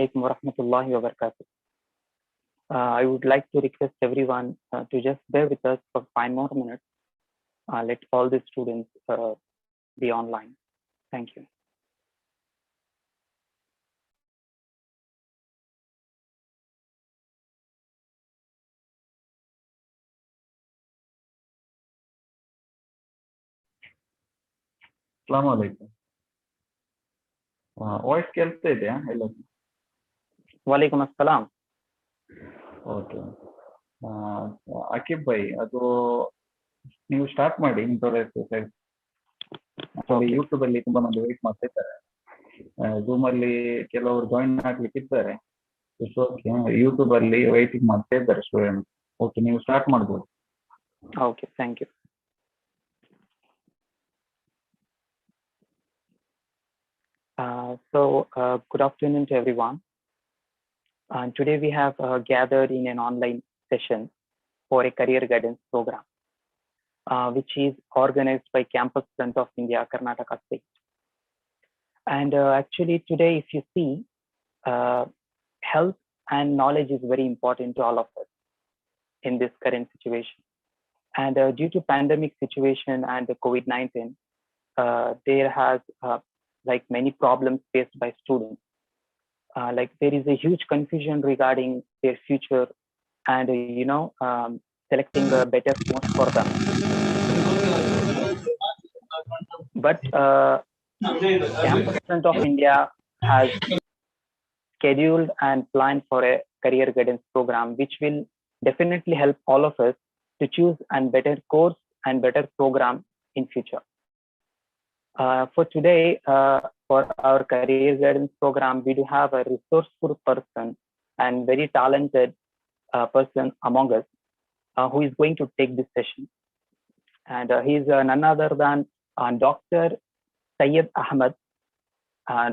Alaikum warahmatullahi wabarakatuh. I would like to request everyone to just bear with us for 5 more minutes. Let all the students be online. Thank you. Assalamu alaikum. Voice ಕೇಳ್ತಾ ಇದೆಯಾ ಎಲ್ಲ? ವಾಲೇಕುಮ್ ಅಸ್ಸಲಾಂ. Okay. Aqib by, ಅದು ನೀವು start ಮಾಡಿ inter exercise. YouTube ಅಲ್ಲಿ ತುಂಬಾ ಮಂದಿ wait ಮಾಡ್ತಾ ಇದ್ದಾರೆ. ಝೂಮ್ ಅಲ್ಲಿ ಕೆಲವರು ಜಾಯಿನ್ ಆಗ್ಲಿಕ್ಕೆ ಇದ್ದಾರೆ. ಯೂಟ್ಯೂಬ್ ಅಲ್ಲಿ ವೈಟಿಂಗ್ ಮಾಡ್ತಾ ಇದ್ದಾರೆ ಸ್ಟೂಡೆಂಟ್. ಓಕೆ, ನೀವು ಸ್ಟಾರ್ಟ್ ಮಾಡ್ಬೋದು. Okay, thank you. Good afternoon to everyone. Today we have gathered in an online session for a career guidance program, which is organized by Campus Front of India, Karnataka State. And actually today, if you see, health and knowledge is very important to all of us in this current situation. And due to pandemic situation and the COVID-19, there has like many problems faced by students. Like there is a huge confusion regarding their future and selecting a better course for them. But Campus Front of India has scheduled and planned for a career guidance program, which will definitely help all of us to choose a better course and better program in future. For today, for our career guidance program, we do have a resourceful person and very talented person among us who is going to take this session. And he is none other than Dr. Syed Ahmed,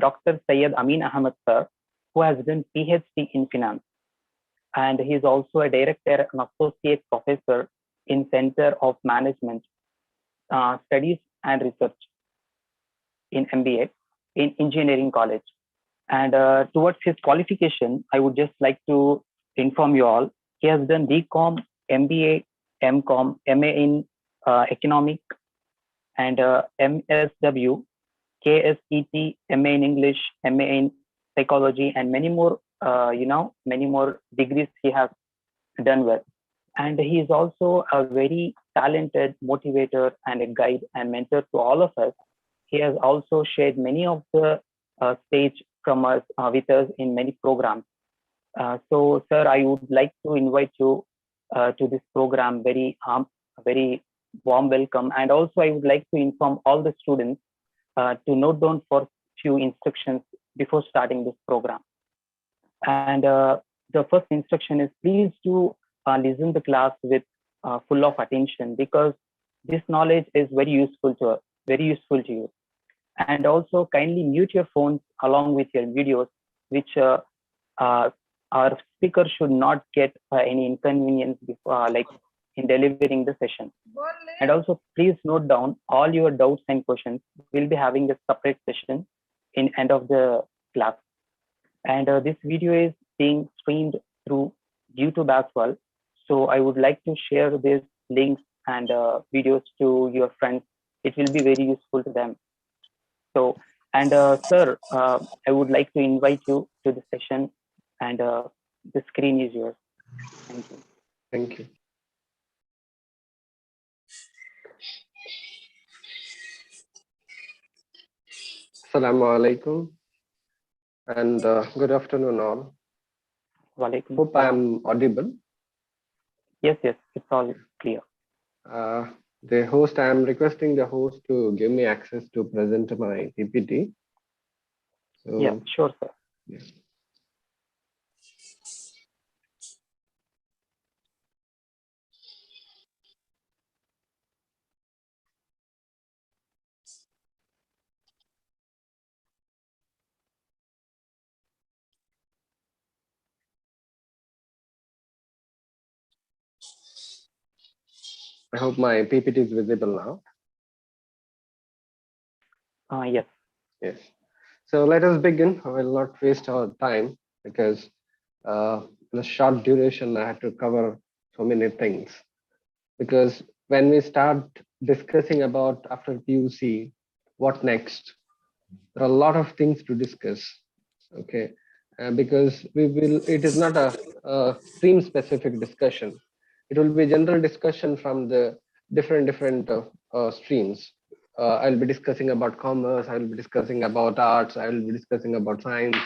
Dr. Syed Amin Ahmed sir, who has done PhD in finance. And he is also a director and associate professor in Center of Management Studies and Research in MBA in Engineering College. And towards his qualification, I would just like to inform you all, he has done BCom, MBA, MCom, MA in Economic, and MSW, KSET, MA in English, MA in Psychology, and many more, many more degrees he has done with. And he is also a very talented motivator and a guide and mentor to all of us. He has also shared many of the stage from us with us in many programs. So, sir, I would like to invite you to this program. Very warm welcome. And also, I would like to inform all the students to note down for few instructions before starting this program. And the first instruction is, please do listen to class with full of attention, because this knowledge is very useful to us, very useful to you. And also kindly mute your phones along with your videos, which our speaker should not get any inconvenience before, like in delivering the session. And also please note down all your doubts and questions. We'll be having a separate session in end of the class. And this video is being streamed through YouTube as well. So I would like to share these links and videos to your friends. It will be very useful to them. So, and sir, I would like to invite you to the session, and the screen is yours. Thank you. Thank you. Assalamu alaikum, and good afternoon all. Walaikum Hope I am audible. Yes, it's all clear. I am requesting the host to give me access to present my PPT. So, yeah, sure, sir. Yes. I hope my PPT is visible now. Yes. Yes. So let us begin. I will not waste our time. because in a short duration, I had to cover so many things. Because when we start discussing about after PUC, what next, there are a lot of things to discuss. Okay, because it is not a stream specific discussion. It will be general discussion from the different streams. I'll be discussing about commerce, I will be discussing about arts, I will be discussing about science,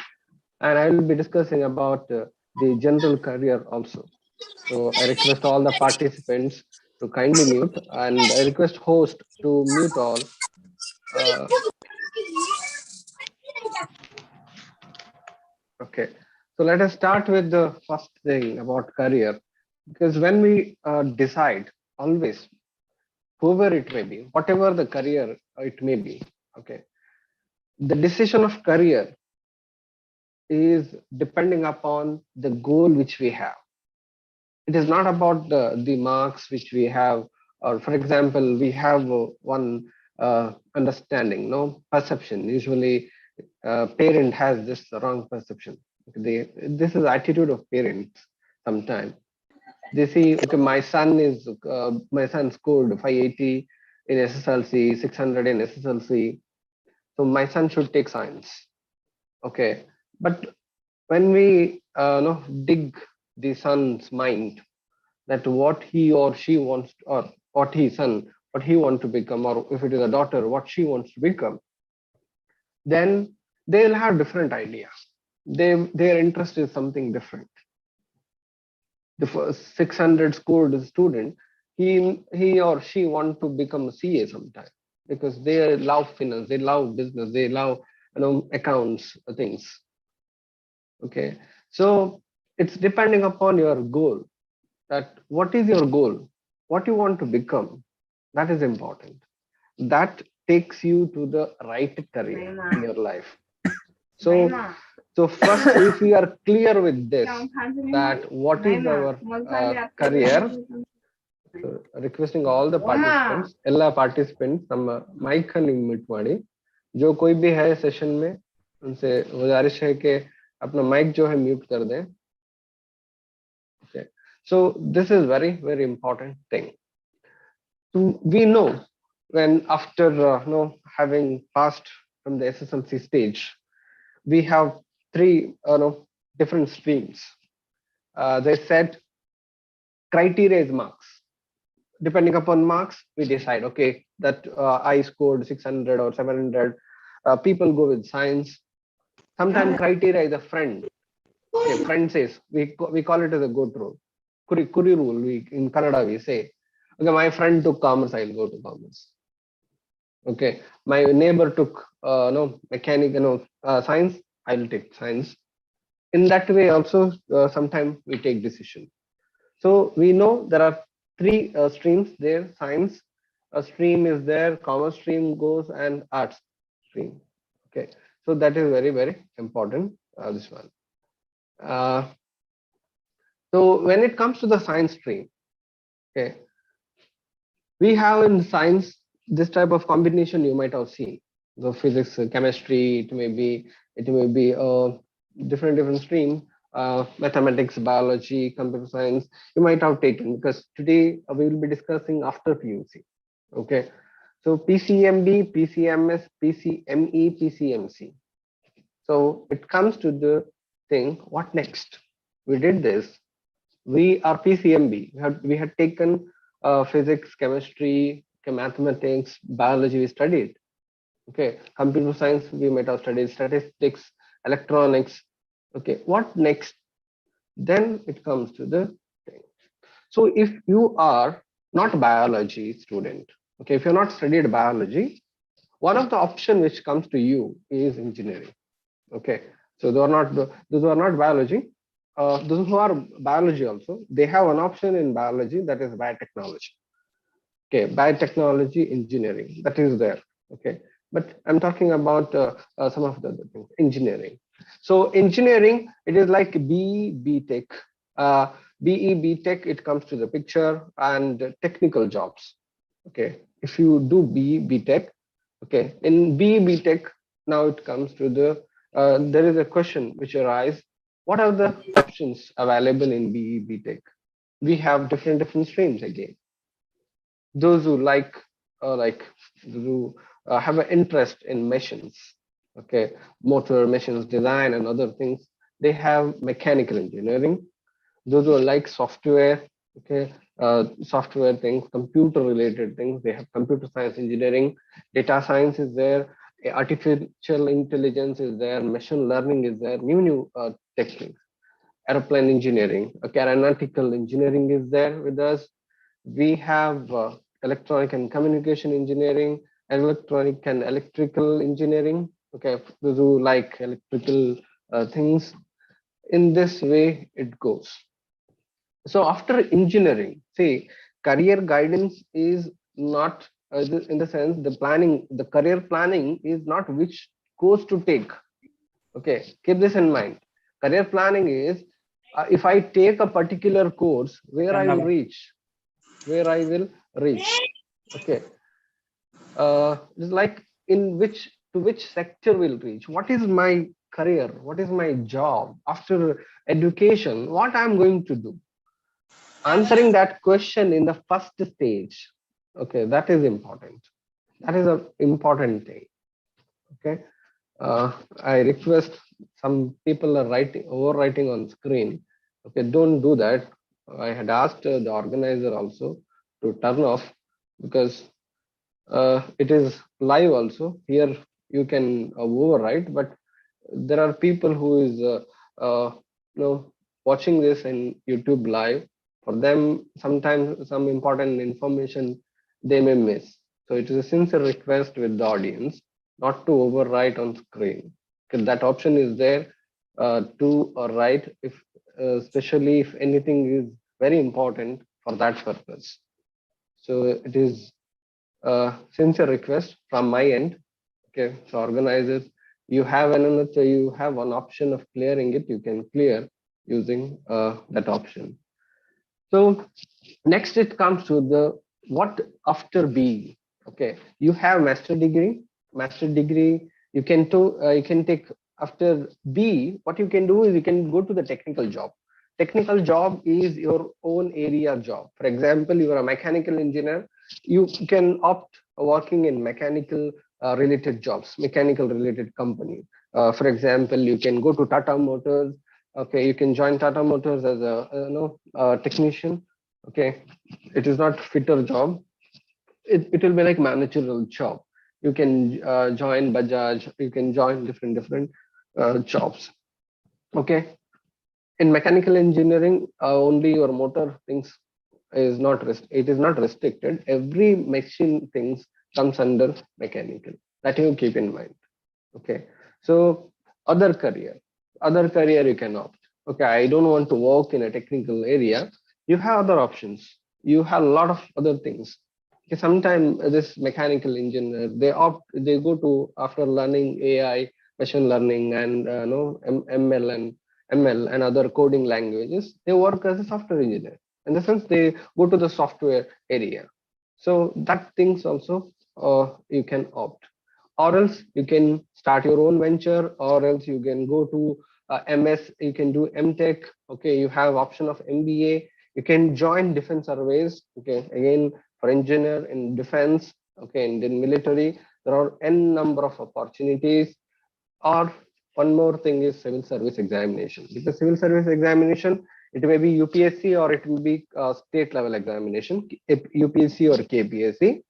and I will be discussing about the general career also. So I request all the participants to kindly mute, and I request host to mute all. Uh, okay, so let us start with the first thing about career, because when we decide, always, whoever it may be, whatever the career it may be, okay, the decision of career is depending upon the goal which we have. It is not about the marks which we have, or for example, we have one understanding, no perception. Usually, parent has this wrong perception. This is attitude of parents. Sometimes they see, okay, my son scored 580 in SSLC, 600 in SSLC, so my son should take science. Okay, but when we dig the son's mind, that what he or she wants, or what his son, what he wants to become, or if it is a daughter, what she wants to become, then they'll have different ideas. Their interest is something different. The first 600 scored student, he or she want to become a CA sometime, because they love finance, they love business, they love accounts things. Okay, so it's depending upon your goal, that what is your goal, what you want to become. That is important. That takes you to the right career in your life. So first, if we are clear with this, that what is our career, so requesting all the participants, ella participants, ನಮ್ಮ mic अನ್ನು mute ಮಾಡಿ, जो कोई भी है session में, उनसे गुजारिश है कि अपना mic जो है mute कर दें. Okay, so this is very important thing. So we know, when after having passed from the SSLC stage, we have three different streams. They said criteria is marks. Depending upon marks, we decide, okay, that I scored 600 or 700. People go with science. Sometimes criteria is a friend. Okay, friend says, we call it as a goat rule. Kuri rule, in Kannada we say, okay, my friend took commerce, I'll go to commerce. Okay, my neighbor took science, I'll take science. In that way also, sometimes we take decision. So we know there are three streams there. Science stream is there, commerce stream goes, and arts stream. Okay, so that is very important, this one. So when it comes to the science stream, okay, we have in science this type of combination you might have seen. The physics, chemistry, it may be different stream, mathematics, biology, computer science, you might have taken, because today we will be discussing after PUC. Okay, so PCMB, PCMS, PCME, PCMC. So it comes to the thing, what next? We did this. We are PCMB. We had taken physics, chemistry, mathematics, biology, we studied. Okay, computer science, we might have studied statistics, electronics. Okay, what next? Then it comes to the thing. So if you are not biology student, okay, if you're not studied biology, one of the option which comes to you is engineering. Okay, so those who are not biology, those who are biology also, they have an option in biology, that is biotechnology. Okay, biotechnology engineering, that is there. Okay, but I'm talking about some of the other things. Engineering. So engineering, it is like BE, Tech. BE, Tech, it comes to the picture, and technical jobs. Okay, if you do BE, Tech, okay, in BE, Tech, now it comes to the there is a question which arises, What are the options available in BE BTech? We have different streams again. Those who like who have an interest in machines, okay, motor machines design and other things, they have mechanical engineering. Those who like software, okay, software things, computer related things, they have computer science engineering. Data science is there, artificial intelligence is there, machine learning is there, new techniques. Airplane engineering, okay, aeronautical engineering is there with us. We have electronic and communication engineering, electronic and electrical engineering, okay, those who like electrical things. In this way it goes. So after engineering, see, career guidance is not in the sense the planning, the career planning is not which course to take. Okay, keep this in mind. Career planning is if I take a particular course, where I will reach, where I will reach. Okay, it's like in which to which sector will reach. What is my career? What is my job after education? What I'm going to do? Answering that question in the first stage, okay, that is important. That is an important thing. Okay, I request, some people are writing overwriting on screen. Okay, don't do that. I had asked the organizer also to turn off, because it is live also here. You can overwrite, but there are people who is you know watching this in YouTube live. For them, sometimes some important information they may miss. So it is a sincere request with the audience not to overwrite on screen, because that option is there to write if especially if anything is very important for that purpose. So it is a sincere request from my end. Okay, so organizers, you have you have one option of clearing it. You can clear using that option. So next it comes to the what after B. Okay, you have master degree. Master degree you can take after B. What you can do is you can go to the technical job. Technical job is your own area job. For example, you are a mechanical engineer. You can opt working in mechanical related jobs, mechanical related company. For example, you can go to Tata Motors. Okay, you can join Tata Motors as a technician. Okay, it is not fitter job. It will be like managerial job. You can join Bajaj. You can join different jobs. Okay, in mechanical engineering, only your motor things is not it is not restricted. Every machine things comes under mechanical. That you keep in mind. Okay, so other career you can opt. Okay, I don't want to work in a technical area. You have other options. You have a lot of other things. Okay, sometimes this mechanical engineer they go to after learning AI, machine learning, and ML and other coding languages. They work as a software engineer. In the sense, they go to the software area. So that things also you can opt, or else you can start your own venture, or else you can go to MS. You can do MTech. Okay, you have option of MBA. You can join defense surveys. Okay, again, for engineer in defense. Okay, in the military, there are n number of opportunities. Or one more thing is civil service examination. Because civil service examination, it may be UPSC or it will be state level examination, UPSC or KPSC.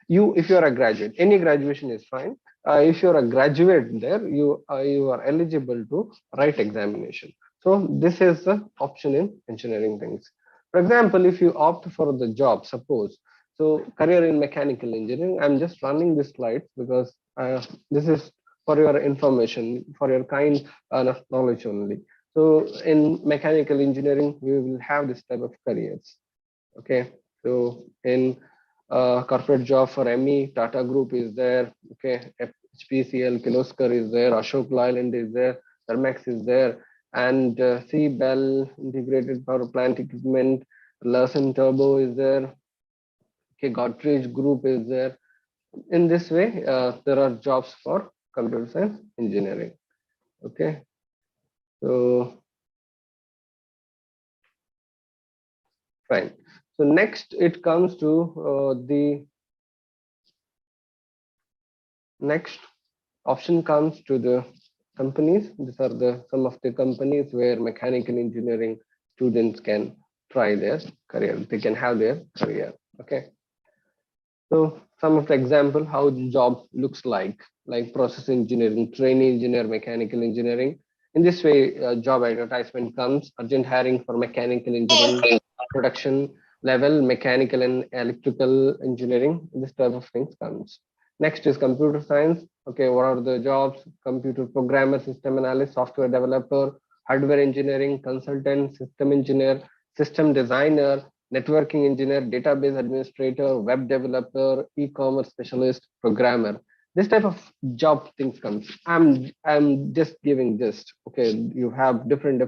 If you are a graduate, any graduation is fine. If you are a graduate there, you are eligible to write examination. So this is the option in engineering things. For example, if you opt for the job, suppose, so career in mechanical engineering, I'm just running this slide because this is for your information, for your kind knowledge only. So in mechanical engineering, we will have this type of careers. Okay, so in corporate job for ME, Tata Group is there. Okay, HPCL, Kirloskar is there. Ashok Leyland is there. Thermax is there, and C Bell Integrated Power Plant Equipment, Larsen Turbo is there. Okay, Godrej Group is there. In this way, there are jobs for computer science engineering. Okay, so Fine. So next it comes to the next option comes to the companies. These are the some of the companies where mechanical engineering students can try their career. They can have their career. Okay. So some of the example how the job looks like process engineering, trainee engineer, mechanical engineering. In this way, job advertisement comes, urgent hiring for mechanical engineering, production level, mechanical and electrical engineering. This type of things comes. Next is computer science. Okay, what are the jobs? Computer programmer, system analyst, software developer, hardware engineering, consultant, system engineer, system designer, networking engineer, database administrator, web developer, e-commerce specialist, programmer. This type of job things comes. I'm just giving just okay. You have different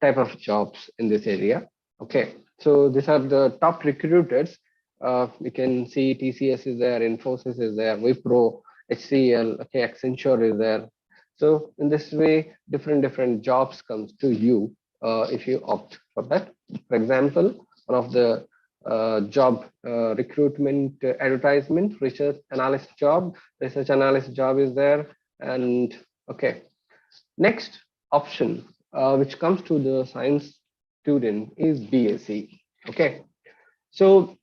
type of jobs in this area. Okay, so these are the top recruiters. We can see TCS is there, Infosys is there, Wipro, HCL, okay, Accenture is there. So in this way, different jobs comes to you if you opt for that. For example, one of the job recruitment advertisement, research analyst job is there. And okay, next option which comes to the science student is BSc. Okay, so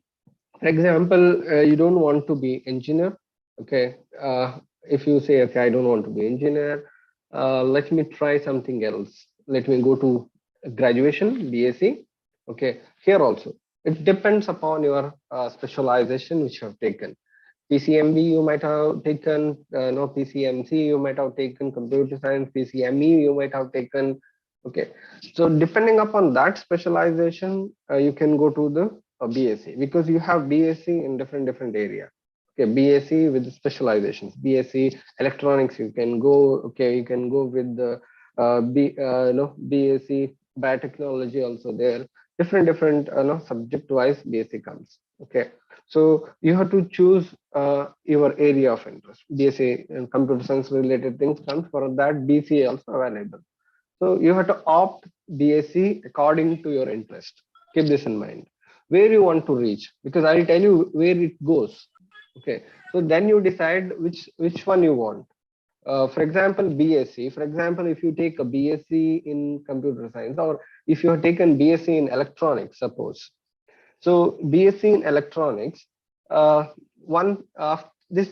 for example, you don't want to be engineer. Okay, if you say okay, I don't want to be engineer, let me try something else. Let me go to graduation BSc. Okay, here also it depends upon your specialization which you have taken. PCMB you might have taken, no PCMC you might have taken, computer science, PCME you might have taken. Okay, so depending upon that specialization, you can go to the BSc, because you have BSc in different area. Okay, BSc with specializations, BSc electronics you can go. Okay, you can go with the BSc biotechnology also there. Different subject wise BSc comes. Okay, so you have to choose your area of interest. BSc and computer science related things comes, for that BCA also available. So you have to opt BSc according to your interest. Keep this in mind. Where you want to reach, because I'll tell you where it goes. Okay, so then you decide which one you want. For example, BSc. For example, if you take a BSc in computer science, or if you have taken BSc in electronics, suppose. So BSc in electronics, this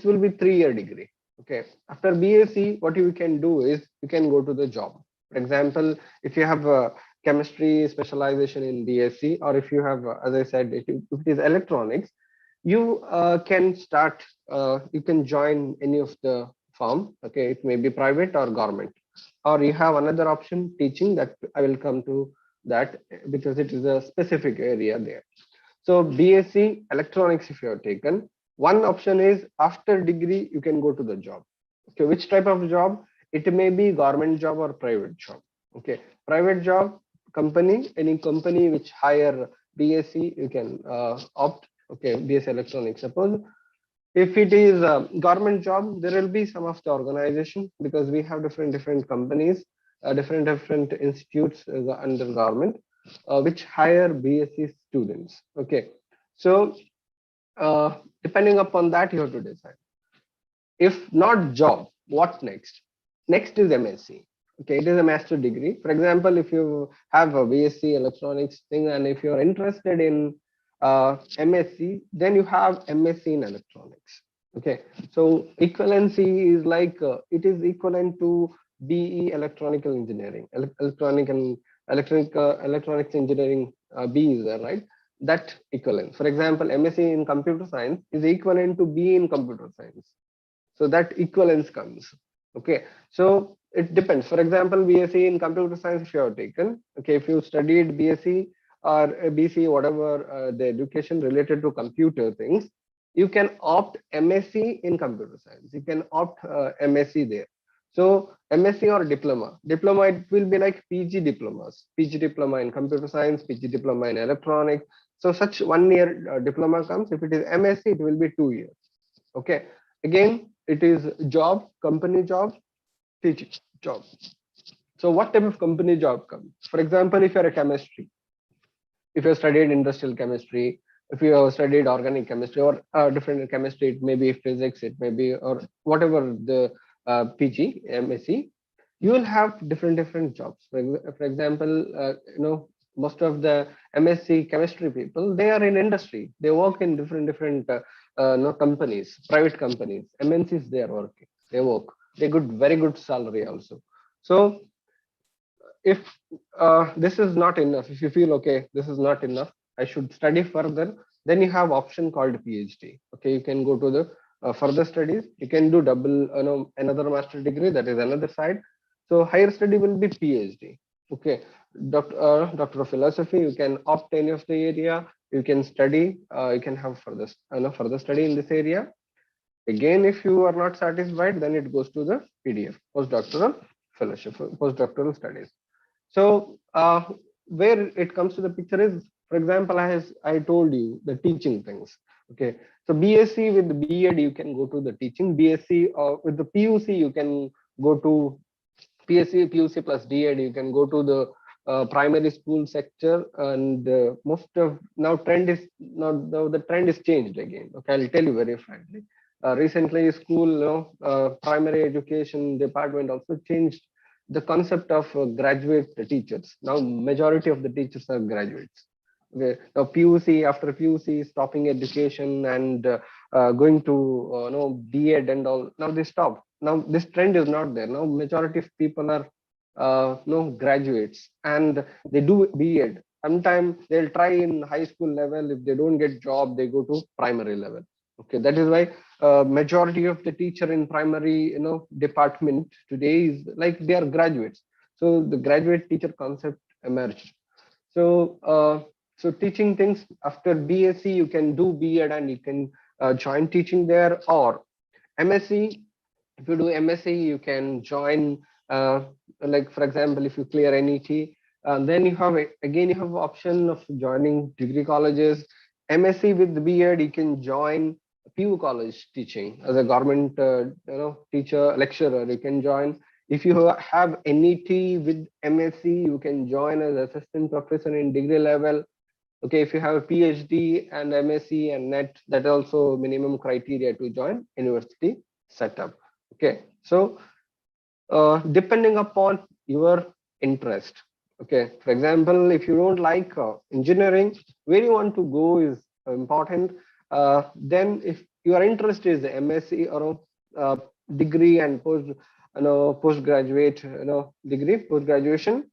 will be 3-year degree. Okay, after BSc, what you can do is you can go to the job. For example, if you have a chemistry specialization in BSc, or if you have, as I said, if it is electronics, you can start. You can join any of the firm. Okay, it may be private or government, or you have another option, teaching. That I will come to that because it is a specific area there. So BSc electronics, if you have taken, one option is after degree you can go to the job. Okay, which type of job? It may be government job or private job. Okay, private job, company, any company which hire BSc, you can opt. Okay, BSc electronics. Suppose if it is a government job, there will be some of the organization, because we have different companies, different institutes under government, which hire BSc students. Okay, so depending upon that, you have to decide. If not job, what next? Next is MSc. Okay, it is a master degree. For example, if you have a BSc electronics thing, and if you're interested in MSc, then you have MSc in electronics. Okay, so equivalency is like it is equivalent to BE electronical engineering, electronic and electronics engineering. B is there, right? That equivalent. For example, MSc in computer science is equivalent to B in computer science. So that equivalence comes. Okay, so it depends. For example, BSc in computer science, if you have taken, okay, if you studied BSc or BC, whatever the education related to computer things, you can opt MSc in computer science. You can opt MSc there. So MSc or diploma. Diploma, it will be like PG diplomas. PG diploma in computer science, PG diploma in electronics. So such 1 year diploma comes. If it is MSc, it will be 2 years. Okay. Again, it is job, company job, teaching job. So what type of company job comes? For example, if you're a chemistry, if you have studied industrial chemistry, if you have studied organic chemistry or different chemistry, it may be physics, it may be, or whatever the PG, MSc, you will have different jobs. For example, most of the MSc chemistry people, they are in industry. They work in different companies, private companies, MNCs. They are working. They work. They get very good salary also. So if this is not enough, if you feel okay, this is not enough, I should study further, then you have option called PhD. Okay, you can go to the further studies. You can do double, another master degree. That is another side. So higher study will be PhD. Okay, Doctor of Philosophy. You can opt any of the area. You can study. You can have further study in this area. Again, if you are not satisfied, then it goes to the PDF, postdoctoral fellowship, postdoctoral studies. So where it comes to the picture is, for example, as I told you, the teaching things. Okay, so BSc with the B.Ed, you can go to the teaching. BSc with the PUC, you can go to PSc, PUC plus D.Ed, you can go to the primary school sector. And most of now the trend is changed again. Okay, I'll tell you very frankly. Recently, school, primary education department also changed the concept of graduate teachers. Now majority of the teachers are graduates. Okay, now PUC, after PUC, stopping education and going to B.Ed and all. Now they stop. Now this trend is not there. Now majority of people are graduates, and they do B.Ed. Sometimes they'll try in high school level. If they don't get job, they go to primary level. Okay, that is why majority of the teacher in primary department today is like they are graduates. So the graduate teacher concept emerged. So so teaching things, after BSc you can do B.Ed and you can join teaching there, or MSc. If you do MSc, you can join like for example, if you clear NET, then you have again you have option of joining degree colleges. MSc with B.Ed, you can join PU college teaching as a government teacher, lecturer. You can join. If you have NET with MSc, you can join as assistant professor in degree level. Okay, if you have a PhD and MSc and NET, that also minimum criteria to join university setup. Okay, so depending upon your interest. Okay, for example, if you don't like engineering, where you want to go is important. Then if your interest is MSc or degree and postgraduate degree, post graduation,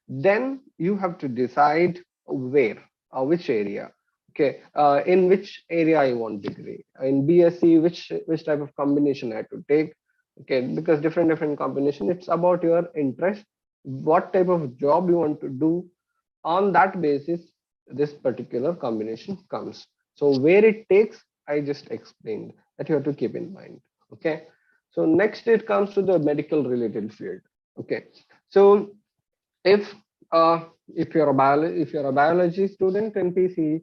then you have to decide where or which area. Okay, in which area I want degree. In BSc, which type of combination I have to take. Okay, because different combination. It's about your interest, what type of job you want to do. On that basis, this particular combination comes. So where it takes, I just explained that you have to keep in mind. Okay, so next it comes to the medical related field. Okay, so if you're a biology student in PUC,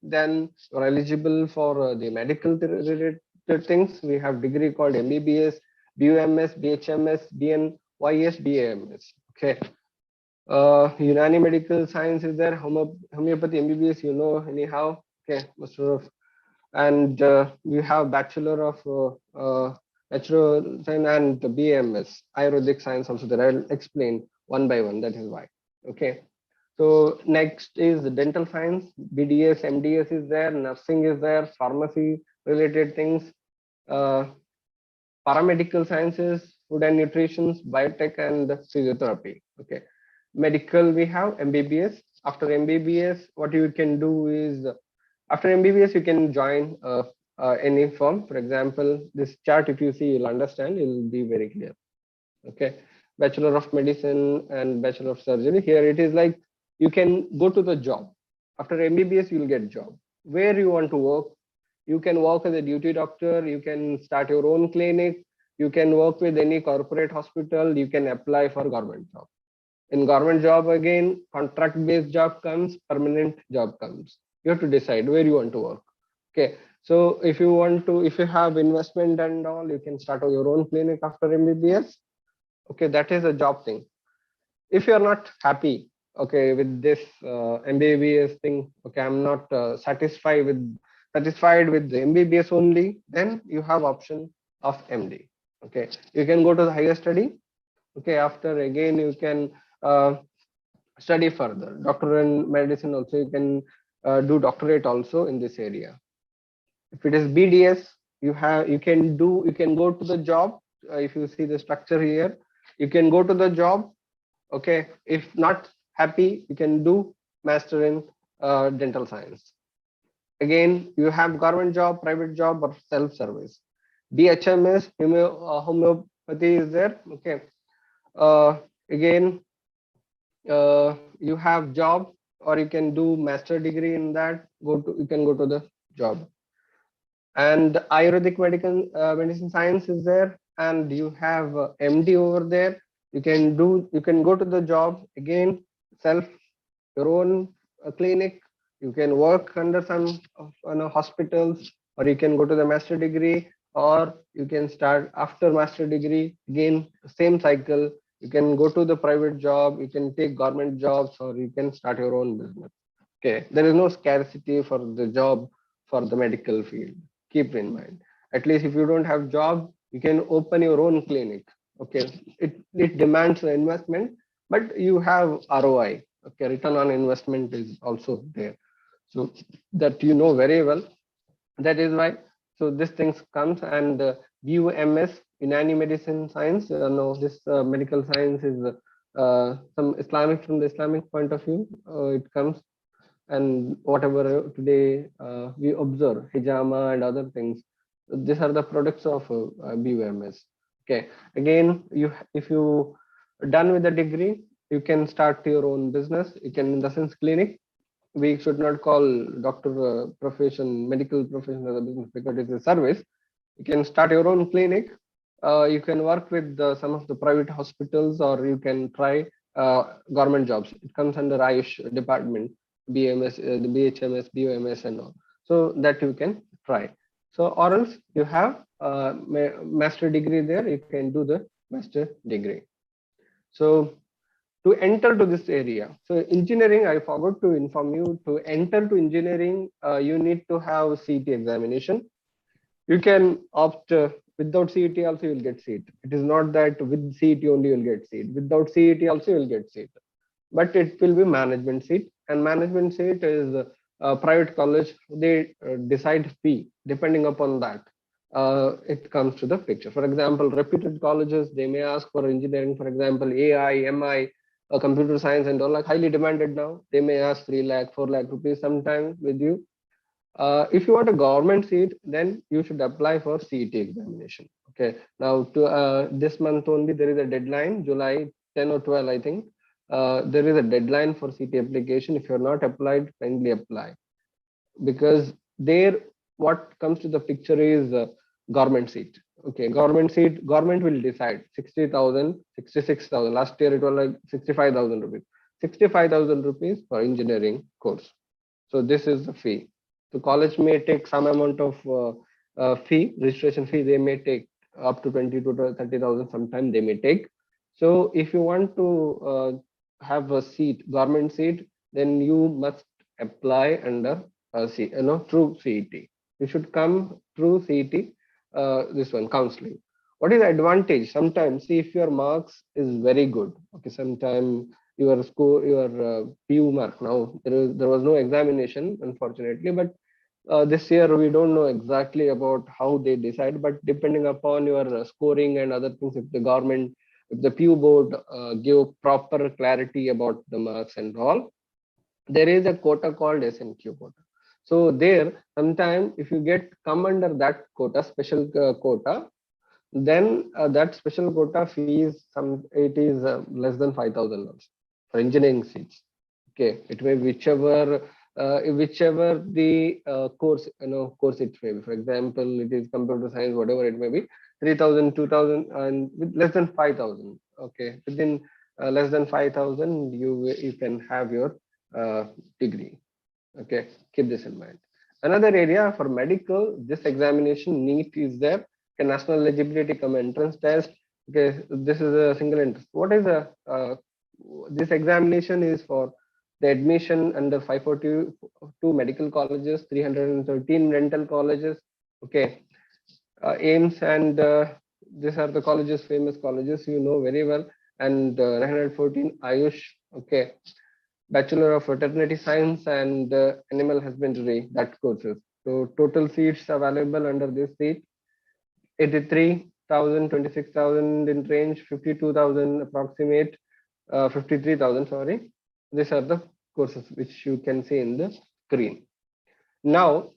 then you're eligible for the medical related things. We have degree called MBBS, BUMS, BHMS, BNYS, BAMS. Okay. Unani medical science is there, homeopathy MBBS, anyhow. Okay, most of, and we have bachelor of natural science and the BMS, Ayurvedic science also there. I'll explain one by one. That is why. Okay. So next is the dental science, BDS, MDS is there, nursing is there, pharmacy related things, paramedical sciences, food and nutrition, biotech, and physiotherapy. Okay. Medical, we have MBBS. After MBBS, what you can do is, after MBBS, you can join any firm. For example, this chart, if you see, you'll understand, it will be very clear. Okay. Bachelor of Medicine and Bachelor of Surgery. Here it is like, you can go to the job. After MBBS, you'll get job. Where you want to work, you can work as a duty doctor, you can start your own clinic, you can work with any corporate hospital, you can apply for government job. In government job, again, contract-based job comes, permanent job comes. You have to decide where you want to work. Okay, so if you have investment and all, you can start your own clinic after MBBS. Okay, that is a job thing. If you are not happy okay, with this MBBS thing, okay, I'm not satisfied with the MBBS only, then you have option of MD. Okay, you can go to the higher study. Okay, after again you can study further. Doctor in medicine also you can do doctorate also in this area. If it is BDS, you can go to the job. If you see the structure here, you can go to the job. Okay, if not happy, you can do master in dental science. Again, you have government job, private job, or self-service. DHMS, homeopathy is there. Okay. Again, you have job, or you can do master degree in that. You can go to the job. And Ayurvedic medicine science is there, and you have MD over there. You can go to the job again, self your own clinic. You can work under some hospitals, or you can go to the master degree, or you can start after master degree again, same cycle. You can go to the private job, you can take government jobs, or you can start your own business. Okay, there is no scarcity for the job for the medical field. Keep in mind, at least if you don't have job, you can open your own clinic. Okay, it demands an investment, but you have ROI. Okay, return on investment is also there, so that you know very well. That is why, so this things comes. And BUMS, Unani medicine science, no, this medical science is some Islamic, from the Islamic point of view. It comes, and whatever today we observe, hijama and other things, these are the products of BUMS. Okay, again, if you done with the degree, you can start your own business. You can, in the sense, clinic. We should not call doctor profession, medical profession, as a business, because it's a service. You can start your own clinic. You can work with some of the private hospitals, or you can try government jobs. It comes under Ayush department, BMS, the BHMS, BOMS, and all. So that you can try. So, or else you have master degree there. You can do the master degree. So to enter to this area, so engineering, I forgot to inform you, to enter to engineering, you need to have CET examination. You can opt without CET also, you'll get seat. It is not that with CET only you'll get seat. Without CET also you'll get seat, but it will be management seat. And management seat is private college. They decide fee depending upon that. It comes to the picture. For example, reputed colleges, they may ask for engineering, for example, AI, MI, computer science, and all, like highly demanded now. They may ask 3 lakh, 4 lakh rupees sometime with you. If you want a government seat, then you should apply for CET examination. Okay. Now, to this month only, there is a deadline, July 10 or 12, I think. There is a deadline for CET application. If you're not applied, kindly apply, because there, what comes to the picture is government seat. Okay, government seat, government will decide 60,000, 66,000. Last year it was like 65,000 rupees. 65,000 rupees for engineering course. So this is the fee. The college may take some amount of fee, registration fee. They may take up to 20 to 30,000. Sometime they may take. So if you want to have a seat, government seat, then you must apply under through CET. You should come through CET. This one, counseling. What is the advantage? Sometimes, see, if your marks is very good. Okay, sometimes your score, your PU mark. Now there was no examination, unfortunately, but this year we don't know exactly about how they decide. But depending upon your scoring and other things, if the government, if the PU board give proper clarity about the marks and all, there is a quota called SNQ quota. So there, sometime if you come under that quota, special quota, then that special quota fees, it is less than 5,000 for engineering seats. Okay, it may whichever the course course it may be. For example, it is computer science, whatever it may be, 3,000, 2,000, and with less than 5,000. Okay, within less than 5,000, you can have your degree. Okay, keep this in mind. Another area for medical, this examination, NEET is there. Okay, national eligibility come entrance test. Okay, this is a single interest. What is a This examination is for the admission under 542 medical colleges, 313 dental colleges. Okay, AIMS and these are the colleges, famous colleges you know very well, and 914 Ayush. Okay, Bachelor of Veterinary Science and Animal Husbandry, that courses. So total seats available under this seat, 83,000, 26,000 in range, 52,000 approximate, 53,000, sorry. These are the courses which you can see in the screen. Now,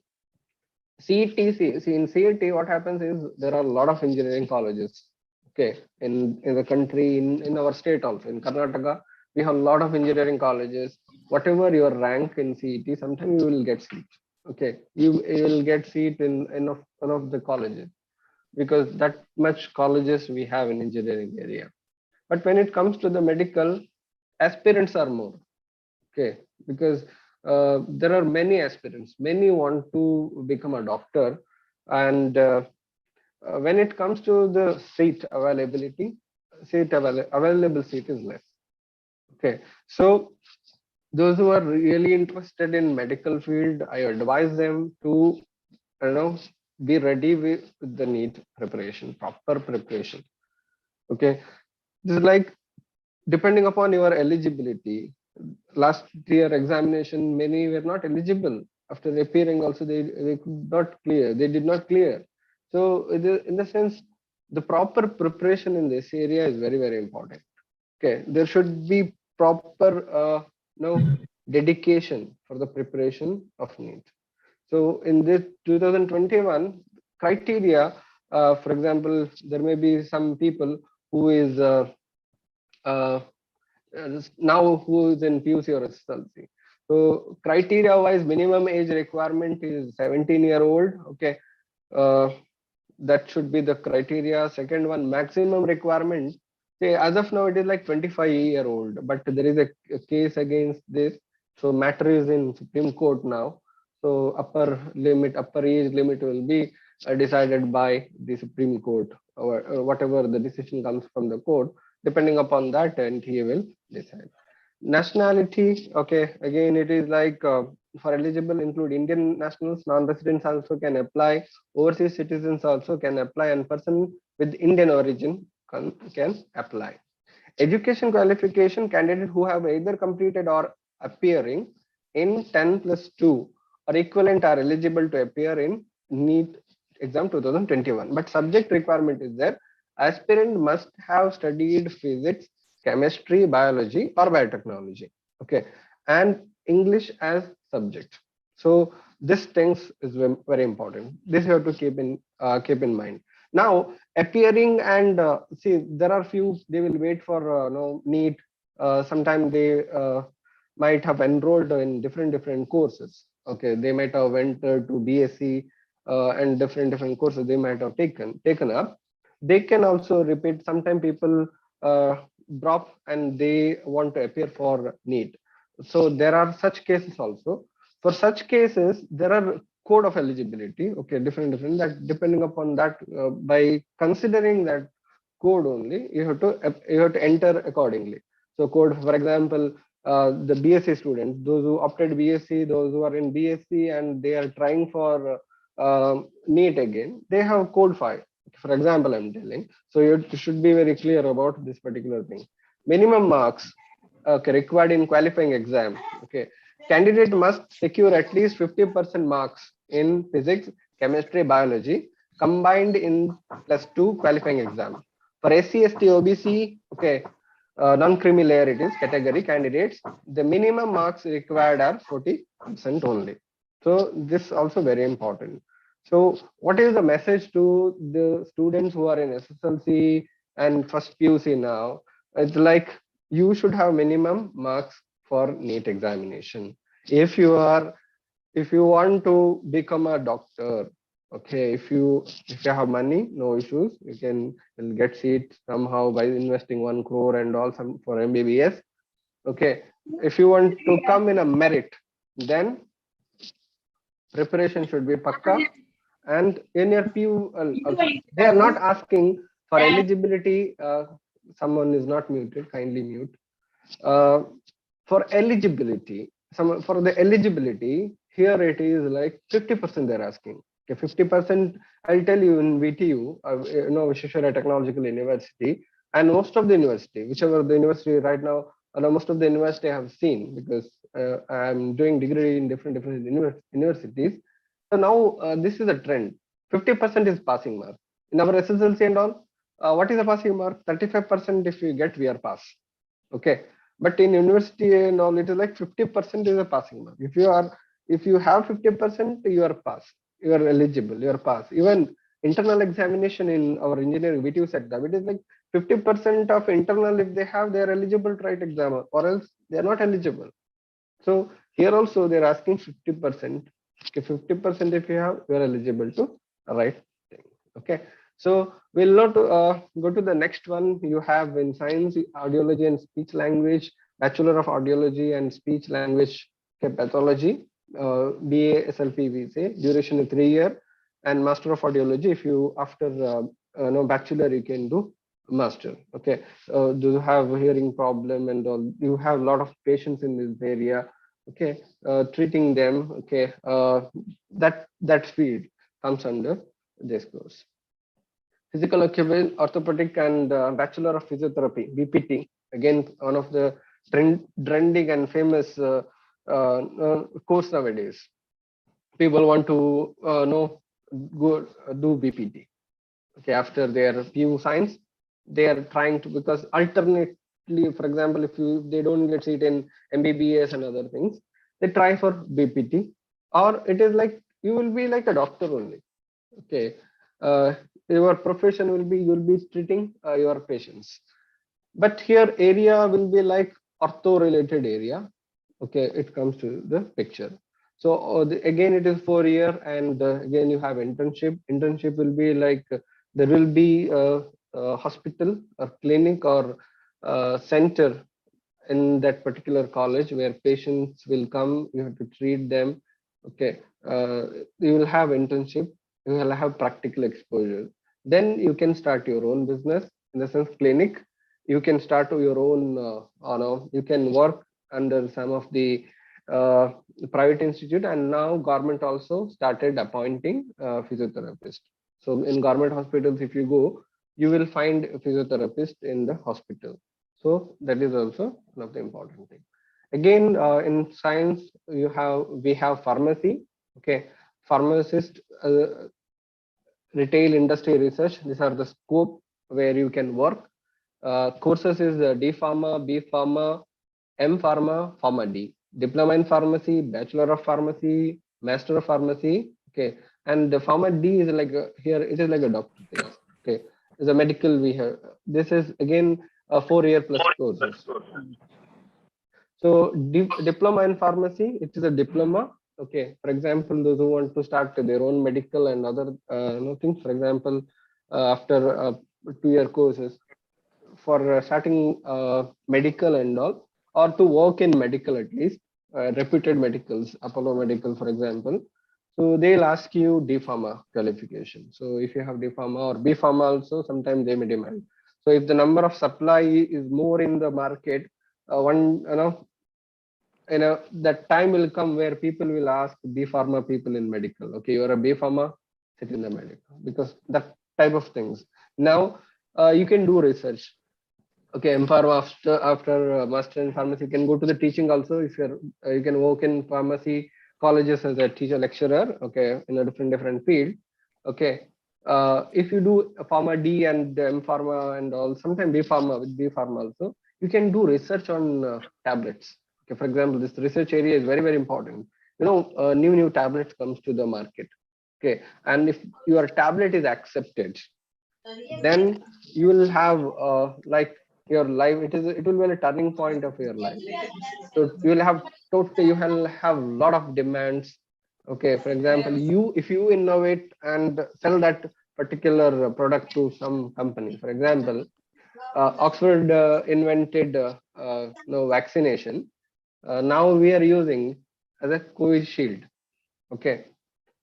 CET, see in CET, what happens is there are a lot of engineering colleges. Okay, in the country, in our state also, in Karnataka, we have a lot of engineering colleges. Whatever your rank in CET, sometimes you will get seat. Okay, you will get seat in one of the colleges, because that much colleges we have in engineering area. But when it comes to the medical, aspirants are more. Okay, because there are many aspirants, many want to become a doctor, and when it comes to the seat availability, available seat is less. Okay, so those who are really interested in medical field, I advise them to, you know, be ready with the NEET preparation, proper preparation. Okay, this is like depending upon your eligibility. Last year examination, many were not eligible. After appearing also, they could not clear, they did not clear. So in the sense, the proper preparation in this area is very, very important. Okay, there should be proper dedication for the preparation of NEET. So in this 2021 criteria, for example, there may be some people who is now who is in PUC or SSLC. So criteria wise, minimum age requirement is 17-year-old. Okay, that should be the criteria. Second one, maximum requirement. Say as of now it is like 25-year-old, but there is a case against this. So matter is in Supreme Court now. So upper age limit will be decided by the Supreme Court, or whatever the decision comes from the court. Depending upon that, and he will decide. Nationality, okay, again it is like for eligible include Indian nationals, non-residents also can apply, overseas citizens also can apply, and person with Indian origin can apply. Education qualification, candidate who have either completed or appearing in 10+2 or equivalent are eligible to appear in NEET exam 2021. But subject requirement is there. Aspirant must have studied physics, chemistry, biology, or biotechnology. Okay, and English as subject. So this things is very important. This you have to keep in mind. Now appearing and see, there are few, they will wait for NEET. Sometime they might have enrolled in different courses. Okay, they might have went to BSc and different courses they might have taken up. They can also repeat. Sometimes people drop and they want to appear for NEET. So there are such cases also. For such cases, there are code of eligibility. Okay, different that depending upon that, by considering that code only, you have to enter accordingly. So code, for example, the BSc students, those who opted BSc, those who are in BSc and they are trying for NEET again, they have code 5. For example, I'm telling. So you should be very clear about this particular thing. Minimum marks required in qualifying exam. Okay, candidate must secure at least 50% marks in physics, chemistry, biology combined in +2 qualifying exam. For SC, ST, OBC, okay, non-creamy layer it is category candidates, the minimum marks required are 40% only. So this also very important. So what is the message to the students who are in SSLC and first PUC now? It's like you should have minimum marks for NEET examination. If you want to become a doctor, okay, if you have money, no issues, you'll get seat somehow by investing 1 crore and all some for MBBS. Okay, if you want to come in a merit, then preparation should be pakka. And in your PU, they are not asking for eligibility. Someone is not muted, kindly mute. Uh, for eligibility, for the eligibility, here it is like 50% they're asking. Okay, 50%, I'll tell you in VTU, Visvesvaraya Technological University, and most of the university, whichever the university right now, most of the university I have seen, because I'm doing degree in different universities. So now this is a trend. 50% is passing mark. In our SSLC and all, what is the passing mark? 35% if you get, we are pass. Okay, but in university and all, it is like 50% is a passing mark. If you have 50%, you are pass. You are eligible. You are pass. Even internal examination in our engineering VTU setup, it is like 50% of internal. If they have, they are eligible to write exam, or else they are not eligible. So here also they are asking 50%. Okay, 50% if you have, you are eligible to write thing. Okay. So we'll not go to the next one. You have in science, audiology and speech language, Bachelor of Audiology and Speech Language Pathology, BA SLP we say, duration is 3 years, and Master of Audiology. If you after bachelor, you can do master. Okay, do you have a hearing problem and all? You have a lot of patients in this area. Okay, treating them. Okay, that field comes under this course. Physical occupational orthopedic and Bachelor of Physiotherapy (BPT). Again, one of the trending and famous course nowadays. People want to go do BPT. Okay, after their PU science, they are trying to, because alternately, for example, if they don't get seat in MBBS and other things, they try for BPT, or it is like you will be like a doctor only. Okay, your profession will be, you will be treating your patients, but here area will be like ortho related area. Okay, it comes to the picture. So again it is 4 year, and again you have internship will be like there will be a hospital or clinic or center in that particular college where patients will come, you have to treat them. Okay, you will have internship, you will have practical exposure, then you can start your own business, in the sense clinic. You can start your own you can work under some of the private institute, and now government also started appointing physiotherapist. So in government hospitals, if you go, you will find a physiotherapist in the hospital. So that is also one of the important thing. Again, in science, we have pharmacy. Okay, pharmacist, retail industry research. These are the scope where you can work. Courses is D Pharma, B Pharma, M Pharma, Pharma D. Diploma in Pharmacy, Bachelor of Pharmacy, Master of Pharmacy. Okay, and the Pharma D is like here it is like a doctor thing. Okay, is a medical we have. This is again a 4-year plus courses. So diploma in pharmacy, it is a diploma. Okay, for example, those who want to start their own medical and other things. For example, after 2-year courses, for starting medical and all, or to work in medical at least, reputed medicals, Apollo Medical, for example. So they'll ask you D Pharma qualification. So if you have D Pharma or B Pharma also, sometimes they may demand. So if the number of supply is more in the market, that time will come where people will ask B Pharma people in medical. Okay, you're a B Pharma, sit in the medical, because that type of things. Now you can do research. Okay, M Pharma after master in pharmacy, you can go to the teaching also. If you're you can work in pharmacy colleges as a teacher lecturer. Okay, in a different field. Okay, if you do a Pharma D and M Pharma and all, sometimes B Pharma with B Pharma also, you can do research on tablets. Okay, for example, this research area is very important. New tablets comes to the market. Okay, and if your tablet is accepted, then you will have your life. It will be a turning point of your life. So you will have a lot of demands. Okay, for example, if you innovate and sell that particular product to some company, for example, Oxford invented vaccination. Now we are using as a COVID shield. Okay,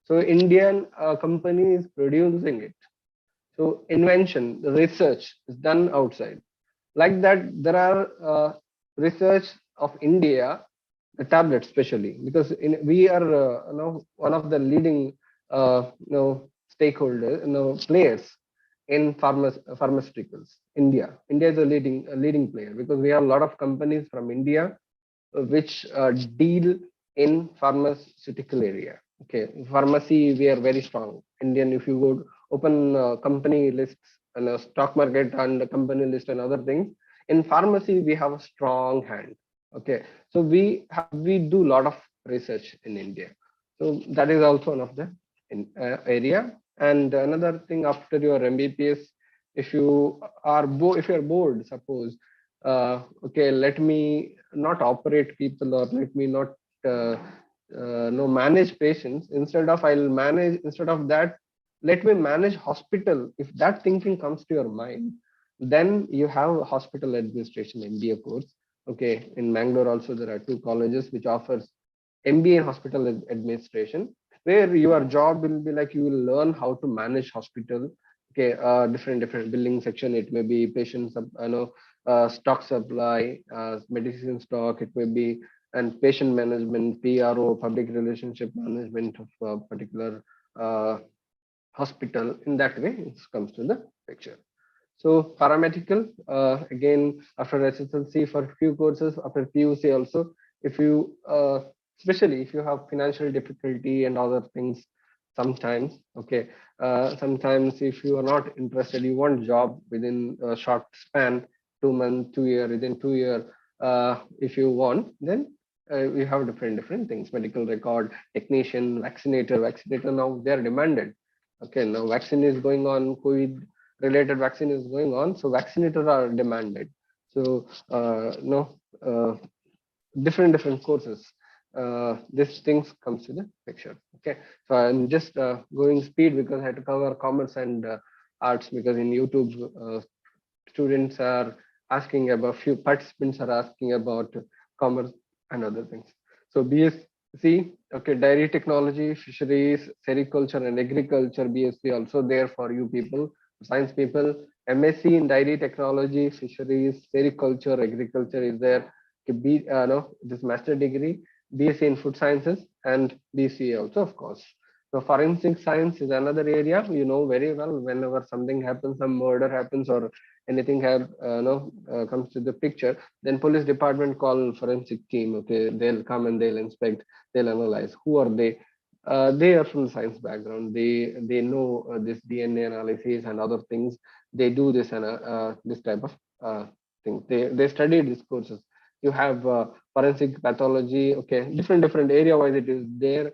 so Indian company is producing it. So invention, the research is done outside. Like that, there are research of India, the tablet especially, because we are one of the leading stakeholders, players in pharmaceuticals. India is a leading player because we have a lot of companies from India which deal in pharmaceutical area. Okay, pharmacy we are very strong. Indian, if you go open company lists and a stock market and a company list and other things, in pharmacy we have a strong hand. Okay, so we do a lot of research in India. So that is also one of the area. And another thing, after your MBPS, if you are bored, suppose, okay, let me not operate people, or let me not no manage patients. Instead of that, let me manage hospital. If that thinking comes to your mind, then you have a hospital administration MBA course. Okay, in Mangalore also there are two colleges which offers MBA in hospital administration, where your job will be like you will learn how to manage hospital. Okay, different billing section. It may be patient stock supply, medicine stock. It may be and patient management, PRO, public relationship management of a particular hospital. In that way, it comes to the picture. So paramedical, again, after SSLC for few courses, after PUC also, if you, especially if you have financial difficulty and other things, sometimes, okay, sometimes if you are not interested, you want job within a short span, 2 months, 2 year, within 2 year, if you want, then we have different things, medical record, technician, vaccinator, now they are demanded. Okay, now vaccine is going on, COVID related vaccine is going on, so vaccinators are demanded. So different courses, these things comes to the picture. Okay, so I'm just going speed because I had to cover commerce and arts, because in YouTube students are asking about, few participants are asking about commerce and other things. So BSc, okay, dairy technology, fisheries, sericulture and agriculture, BSc also there for you people, science people. MSc in dairy technology, fisheries, sericulture, agriculture is there. This master degree, BSc in food sciences, and BCA also, of course. So forensic science is another area you know very well. Whenever something happens, some murder happens or anything comes to the picture, then police department call forensic team. Okay, they'll come and they'll inspect, they'll analyze. Who are they? They are from science background. They know this DNA analysis and other things. They do this and this type of things. They study these courses. You have forensic pathology. Okay, different area wise it is there.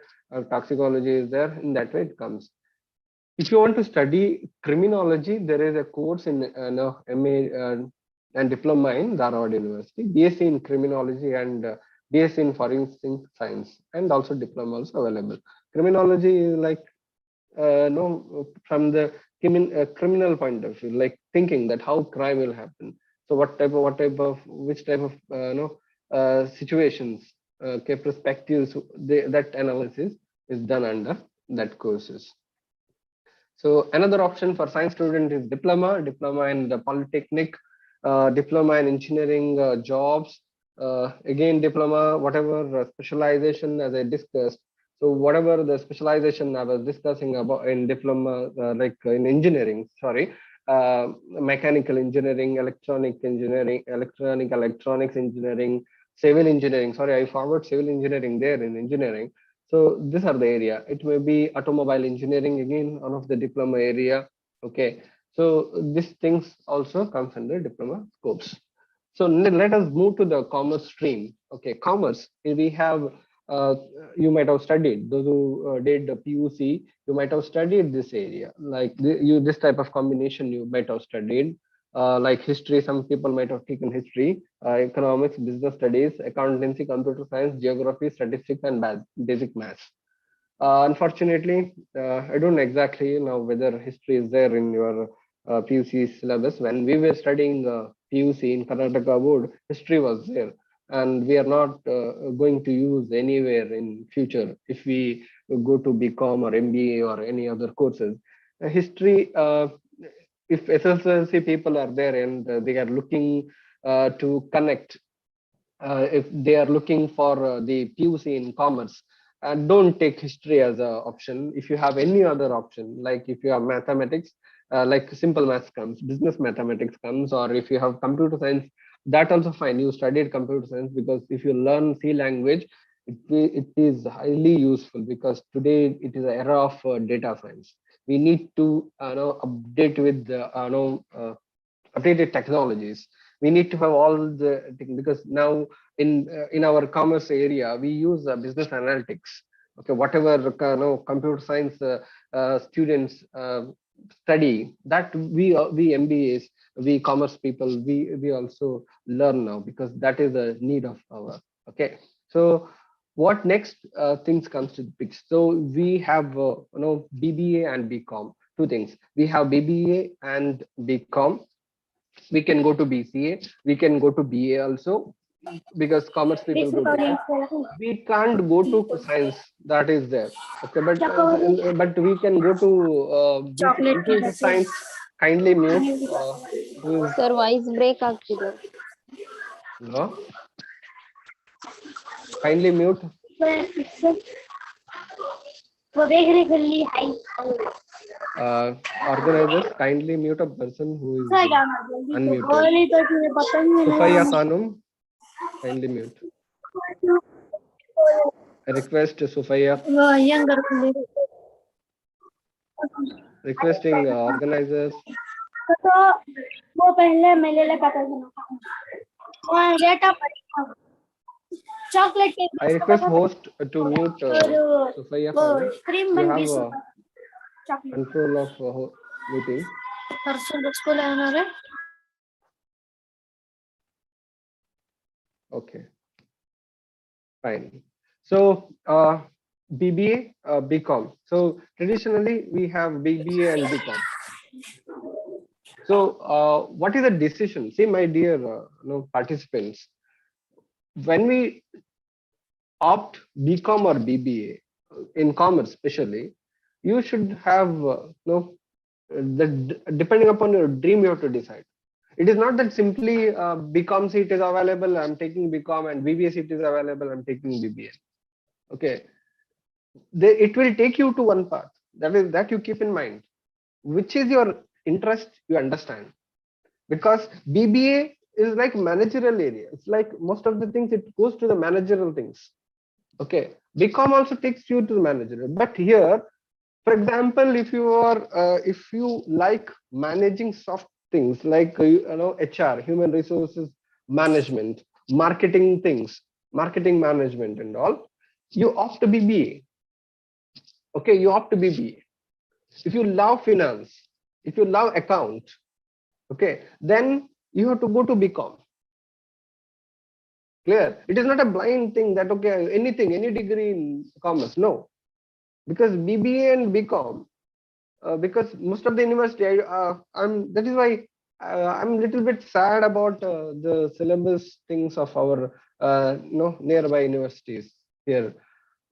Toxicology is there. In that way it comes. If you want to study criminology, there is a course in MA and diploma in Dharwad University, BSc in criminology and BSc in forensic science, and also diploma also available. Criminology is like from the criminal point of view, like thinking that how crime will happen. So which type of situations, perspectives, that analysis is done under that courses. So another option for science student is diploma in the polytechnic, diploma in engineering jobs. Again, diploma, whatever specialization as I discussed. So whatever the specialization I was discussing about in diploma, like in engineering, sorry, mechanical engineering, electronics engineering, civil engineering. Sorry, I forgot civil engineering there in engineering. So these are the area. It may be automobile engineering, again, one of the diploma area. Okay, so these things also comes under diploma scopes. So let us move to the commerce stream. Okay, commerce, we have, you might have studied, those who did the PUC, you might have studied this area, like this type of combination you might have studied. Like history, some people might have taken history, economics, business studies, accountancy, computer science, geography, statistics, and basic maths. Unfortunately, I don't exactly know whether history is there in your PUC syllabus. When we were studying PUC in Karnataka board, history was there, and we are not going to use anywhere in future if we go to BCom or MBA or any other courses. History, if SSLC people are there and they are looking to connect if they are looking for the PUC in commerce, don't take history as an option. If you have any other option, like if you have mathematics, like simple maths comes, business mathematics comes, or if you have computer science, that also fine. You studied computer science, because if you learn C language, it is highly useful, because today it is an era of data science. We need to update with the updated technologies. We need to have all the things, because now in our commerce area we use business analytics. Okay, whatever computer science students study, that we MBAs, we commerce people, we also learn now, because that is a need of our. Okay, so what next things comes to the picture? So we have BBA and BCom, two things. We have BBA and BCom. We can go to BCA, we can go to BA also, because commerce people go to that. We can't go to science, that is there. Okay, but we can go to computer science. Kindly mute who is Sir, voice break ಆಗ್ತಿದೆ. no, kindly mute. Organizers, kindly mute a person who is unmuted. Sufaya Khanum, kindly mute. I request Sufaya. Requesting organizers. I request host to mute Sufaya Khanum. You have control of muting. Okay, fine. So BBA, BCom. So traditionally we have BBA and BCom. So what is the decision? See, my dear participants, when we opt BCom or BBA in commerce especially, you should have depending upon your dream, you have to decide. It is not that simply BCom seat is available, I'm taking BCom, and BBA seat is available, I'm taking BBA. Okay, it will take you to one path. That you keep in mind, which is your interest, you understand. Because BBA is like managerial area. It's like most of the things, it goes to the managerial things. Okay, BCom also takes you to the managerial. But here, for example, if you like managing soft things like HR, human resources management, marketing things, marketing management and all, you opt to BBA. Okay, you opt to BBA. If you love finance, if you love account, okay, then you have to go to BCom. Clear? It is not a blind thing that okay, anything, any degree in commerce. No, because BBA and BCom, because most of the university, that is why I'm a little bit sad about the syllabus things of our nearby universities here,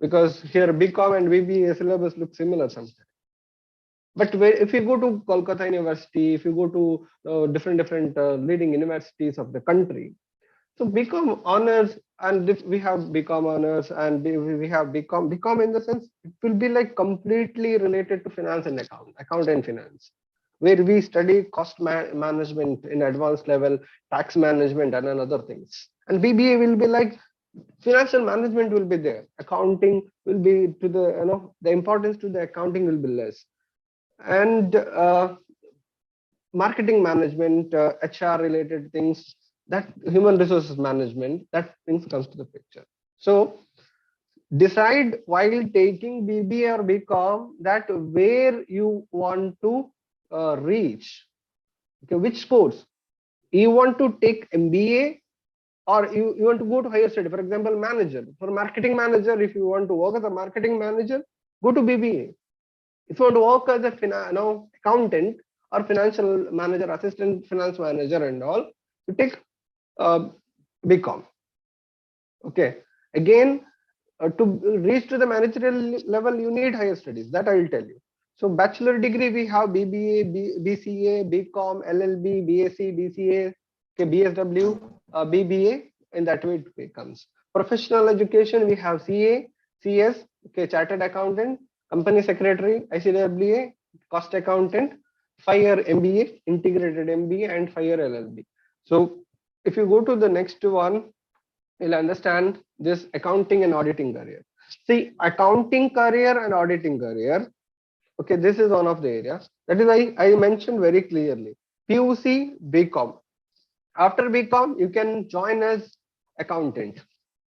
because here BCom and BBA syllabus look similar sometimes. But if you go to Kolkata University, if you go to different leading universities of the country, so BCom honors, and if we have BCom honors and we have BCom in the sense, it will be like completely related to finance and account and finance, where we study cost management in advanced level, tax management and other things. And BBA will be like financial management will be there, accounting will be to the the importance to the accounting will be less, and marketing management, HR related things, that human resources management, that things comes to the picture. So decide while taking BBA or BCom that where you want to reach. Okay, which course you want to take, MBA, or you want to go to higher study. For example, manager, for marketing manager, if you want to work as a marketing manager, go to BBA. If you want to work as a accountant or financial manager, assistant finance manager and all, you take BCom. Okay, again, to reach to the managerial level, you need higher studies, that I will tell you. So bachelor degree, we have BBA, BCA, BCom, LLB, BSc, BCA, okay, BSW, BBA in that way it becomes. Professional education, we have CA, CS, okay, chartered accountant, company secretary, ICWA, cost accountant, 5-year MBA, integrated MBA, and 5-year LLB. So if you go to the next one, you'll understand this accounting and auditing career. See, accounting career and auditing career, okay, this is one of the areas. That is why I mentioned very clearly, PUC, BCom. After BCom, you can join as accountant,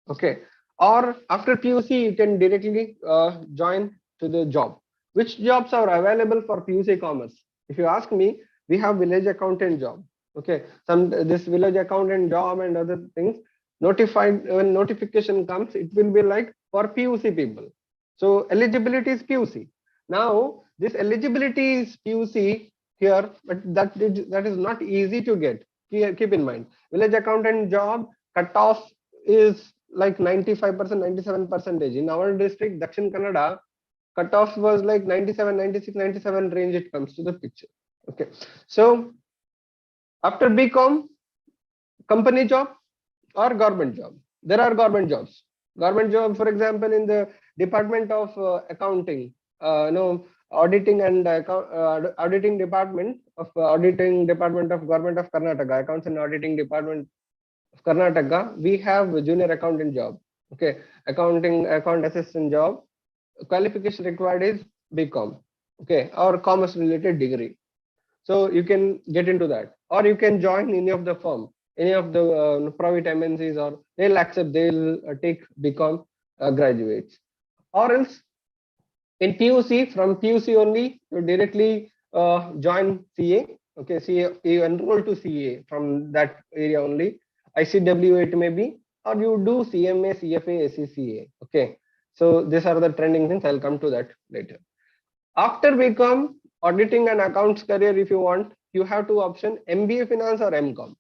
okay, or after PUC, you can directly join to the job. Which jobs are available for PUC commerce? If you ask me, we have village accountant job, okay, this village accountant job and other things notified. When notification comes, it will be like for PUC people. So eligibility is PUC. Now this eligibility is PUC here, but that is not easy to get. Keep in mind, village accountant job cutoff is like 95%, 97%. In our district, Dakshin Kannada, cutoff was like 97, 96, 97 range. It comes to the picture. Okay, so after BCom, company job or government job. There are government jobs. Government job, for example, in the Department of Accounting, auditing and auditing department of Government of Karnataka, accounts and auditing department of Karnataka, we have a junior accountant job. Okay, account assistant job. Qualification required is BCom, okay, or commerce related degree. So you can get into that, or you can join any of the firm, any of the private MNCs, or they'll take BCom graduates, or else in PUC, from PUC only you directly join CA. Okay, CA, you enroll to CA from that area only. ICWA it may be, or you do CMA, CFA, SCCA. Okay, so these are the trending things. I'll come to that later. After BCom, auditing and accounts career, if you want, you have two options: MBA Finance or MCom.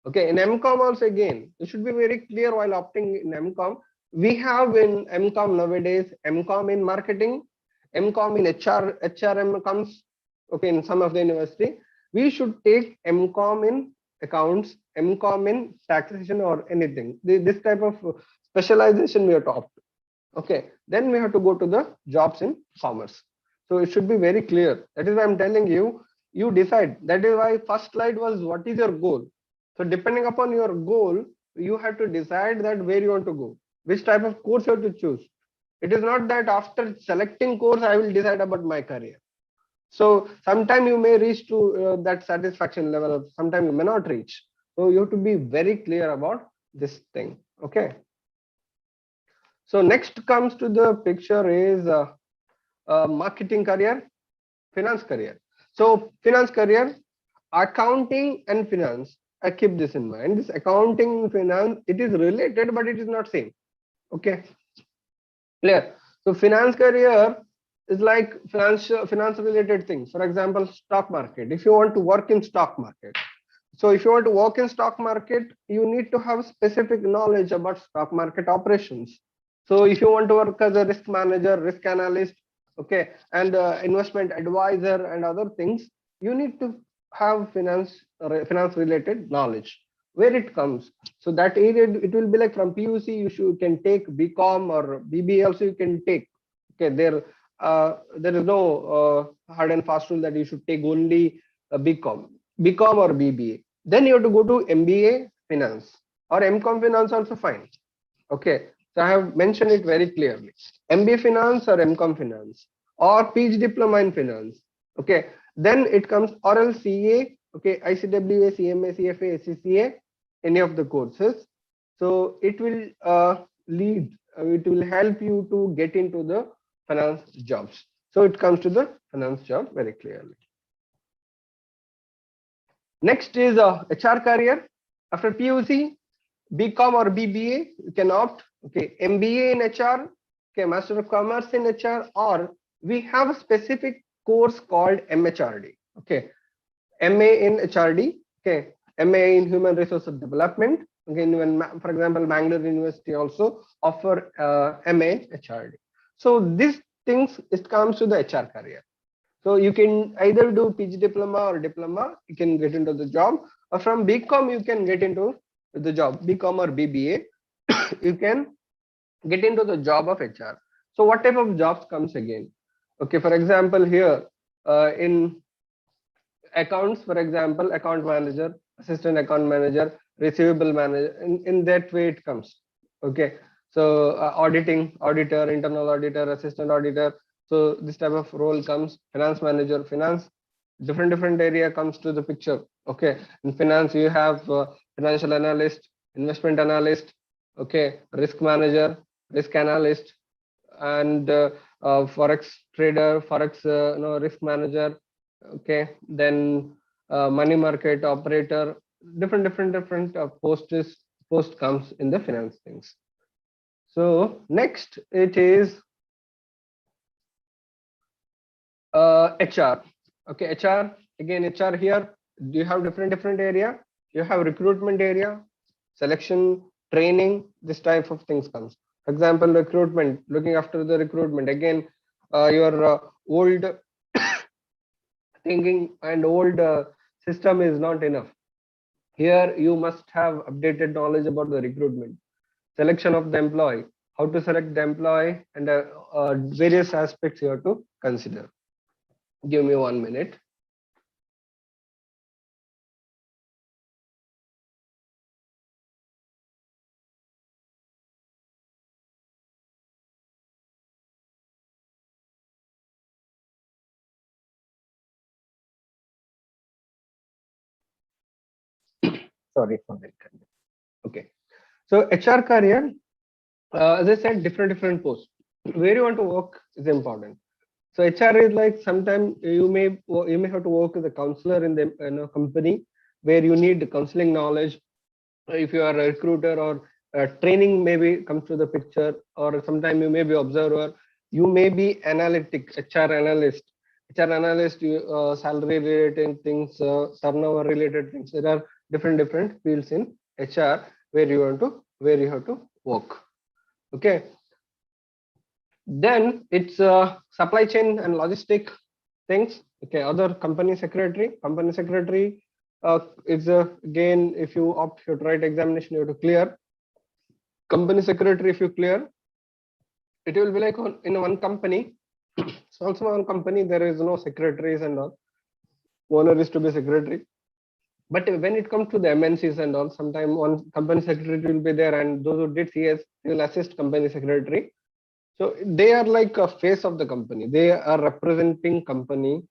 Okay, in MCom also, again, you should be very clear while opting in MCom. We have in MCom nowadays, MCom in marketing, MCom in HRM comes, okay, in some of the university. We should take MCom in accounts, MCom in taxation or anything. This type of specialization we have to opt. Okay, then we have to go to the jobs in commerce. So it should be very clear. That is why I'm telling you, you decide. That is why first slide was what is your goal. So depending upon your goal, you have to decide that where you want to go, which type of course you have to choose. It is not that after selecting course, I will decide about my career. So sometime you may reach to that satisfaction level, sometime you may not reach. So you have to be very clear about this thing. Okay. So next comes to the picture is marketing career, finance career. So finance career, accounting and finance. I keep this in mind. This accounting and finance, it is related, but it is not same. Okay, clear. So finance career is like finance related things. For example, stock market. If you want to work in stock market, so if you want to work in stock market, you need to have specific knowledge about stock market operations. So if you want to work as a risk manager, risk analyst, okay, and investment advisor and other things, you need to have finance related knowledge. Where it comes, so that area, it will be like from PUC you can take BCom or BBA also you can take. Okay, there is no hard and fast rule that you should take only BCom or BBA. Then you have to go to MBA finance or MCom finance also fine. Okay, so I have mentioned it very clearly: MBA finance or MCom finance or PG diploma in finance. Okay, then it comes oral CA, okay, ICWA, CMA, CFA, SCCA, any of the courses. So it will it will help you to get into the finance jobs. So it comes to the finance job very clearly. Next is HR career. After PUC, BCom or BBA, you can opt, okay, MBA in HR, okay, Master of Commerce in HR, or we have a specific course called MHRD, okay, MA in HRD, okay, MA in Human Resources Development. Again, when, for example, Bangalore University also offer MA in HRD. So these things, it comes to the HR career. So you can either do PG diploma or diploma, you can get into the job, or from BCom you can get into the job, BCom or BBA, you can get into the job of HR. So what type of jobs comes again? Okay, for example, here in accounts, for example, account manager, assistant account manager, receivable manager, in that way it comes. Okay, so auditing, auditor, internal auditor, assistant auditor. So this type of role comes. Finance manager, finance, different area comes to the picture. Okay, in finance you have financial analyst, investment analyst, okay, risk manager, risk analyst, and forex trader, forex risk manager. Okay, then money market operator. Different post comes in the finance things. So next it is HR. Okay, HR, again HR here. Do you have different area? You have recruitment area, selection, training, this type of things comes. For example, recruitment, looking after the recruitment. Again, your old thinking and old system is not enough. Here you must have updated knowledge about the recruitment, selection of the employee, how to select the employee, and various aspects you have to consider. Give me 1 minute. Sorry for that. Okay, so HR career, as I said, different posts. Where you want to work is important. So HR is like sometimes you may have to work as a counselor in the company where you need counseling knowledge. If you are a recruiter or training maybe comes to the picture, or sometime you may be observer, you may be analytic, HR analyst. HR analyst, salary related things, turnover related things. There are different fields in HR where you have to work. Okay. Then it's supply chain and logistic things. Okay, other company secretary. Company secretary is again, if you opt for right examination, you have to clear. Company secretary, if you clear, it will be like in one company. So also one company there is no secretaries and all. Owner is to be secretary. But when it comes to the MNCs and all, sometimes one company secretary will be there, and those who did CS will assist company secretary. So they are like a face of the company. They are representing company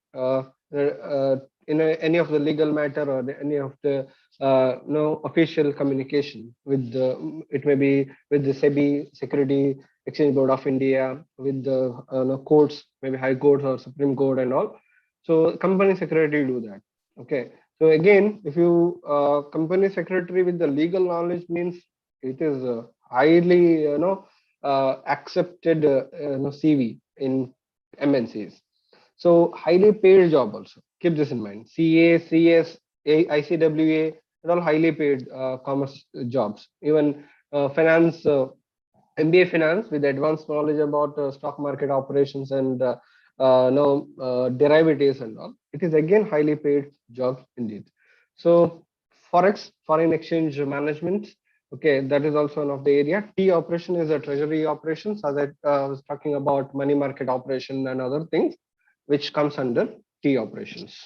in any of the legal matter or any of the official communication with the, it may be with the SEBI, Security Exchange Board of India, with the courts, maybe High Courts or Supreme Court and all. So company secretary do that. Okay. So again, if you company secretary with the legal knowledge means it is highly accepted CV in MNCs. So highly paid job also. Keep this in mind. CA, CS, ICWA, and all highly paid commerce jobs. Even finance, MBA finance with advanced knowledge about stock market operations and derivatives and all. It is again highly paid job indeed. So forex, foreign exchange management. Okay, that is also one of the area. T operation is a treasury operations, as I was talking about money market operation and other things, which comes under T operations.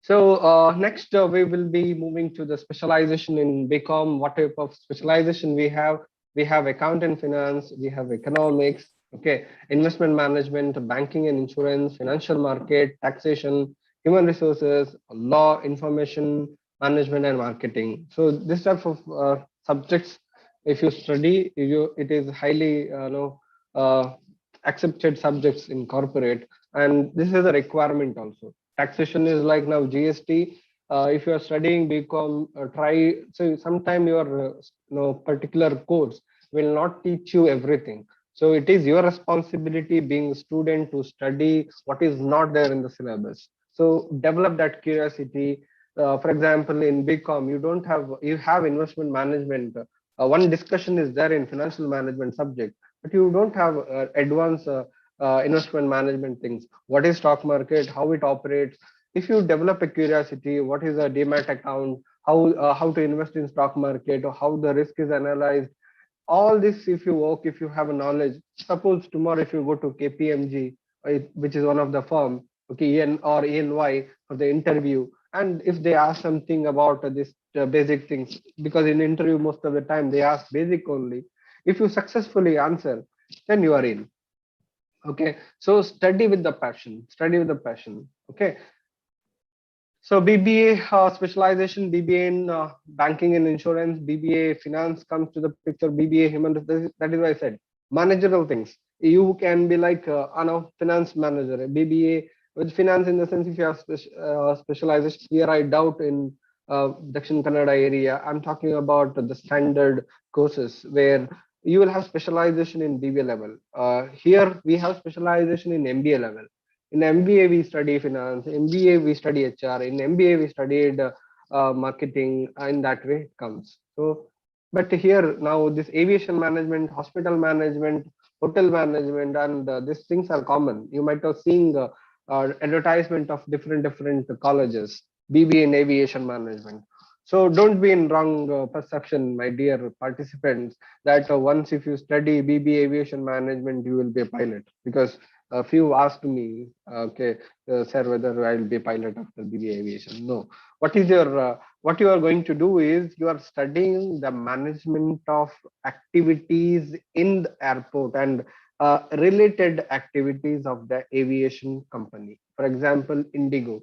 So next we will be moving to the specialization in BCom. What type of specialization we have? We have account and finance, we have economics, okay, investment management, banking and insurance, financial market, taxation, human resources, law, information management, and marketing. So this type of subjects, if you study, it is highly accepted subjects in corporate, and this is a requirement also. Taxation is like now GST. If you are studying BCom, try. So sometime your particular course will not teach you everything. So it is your responsibility, being a student, to study what is not there in the syllabus. So develop that curiosity. For example, in BCom, you have investment management. One discussion is there in financial management subject, but you don't have advanced investment management things. What is stock market? How it operates? If you develop a curiosity, what is a demat account? how to invest in stock market, or how the risk is analyzed. All this, if you work, if you have a knowledge, suppose tomorrow if you go to KPMG, which is one of the firm, okay, EN or ENY for the interview, and if they ask something about this basic things, because in interview most of the time they ask basic only, if you successfully answer, then you are in. Okay, so study with the passion, study with the passion. Okay, so BBA specialization, BBA in banking and insurance, BBA finance comes to the picture, BBA human. That is why I said managerial things. You can be like finance manager, BBA with finance in the sense if you have specialization. Here I doubt in Dakshin Kannada area. I'm talking about the standard courses where you will have specialization in BBA level. Here we have specialization in MBA level. In MBA, we study finance. MBA, we study HR. In MBA, we studied marketing. In that way, it comes. So, but here now, this aviation management, hospital management, hotel management, and these things are common. You might have seen advertisement of different colleges, BBA in aviation management. So don't be in wrong perception, my dear participants, that once if you study BBA aviation management, you will be a pilot, because a few asked me, okay, sir, whether I will be a pilot after BBA aviation. No. What is your what you are going to do is you are studying the management of activities in the airport and related activities of the aviation company. For example, Indigo.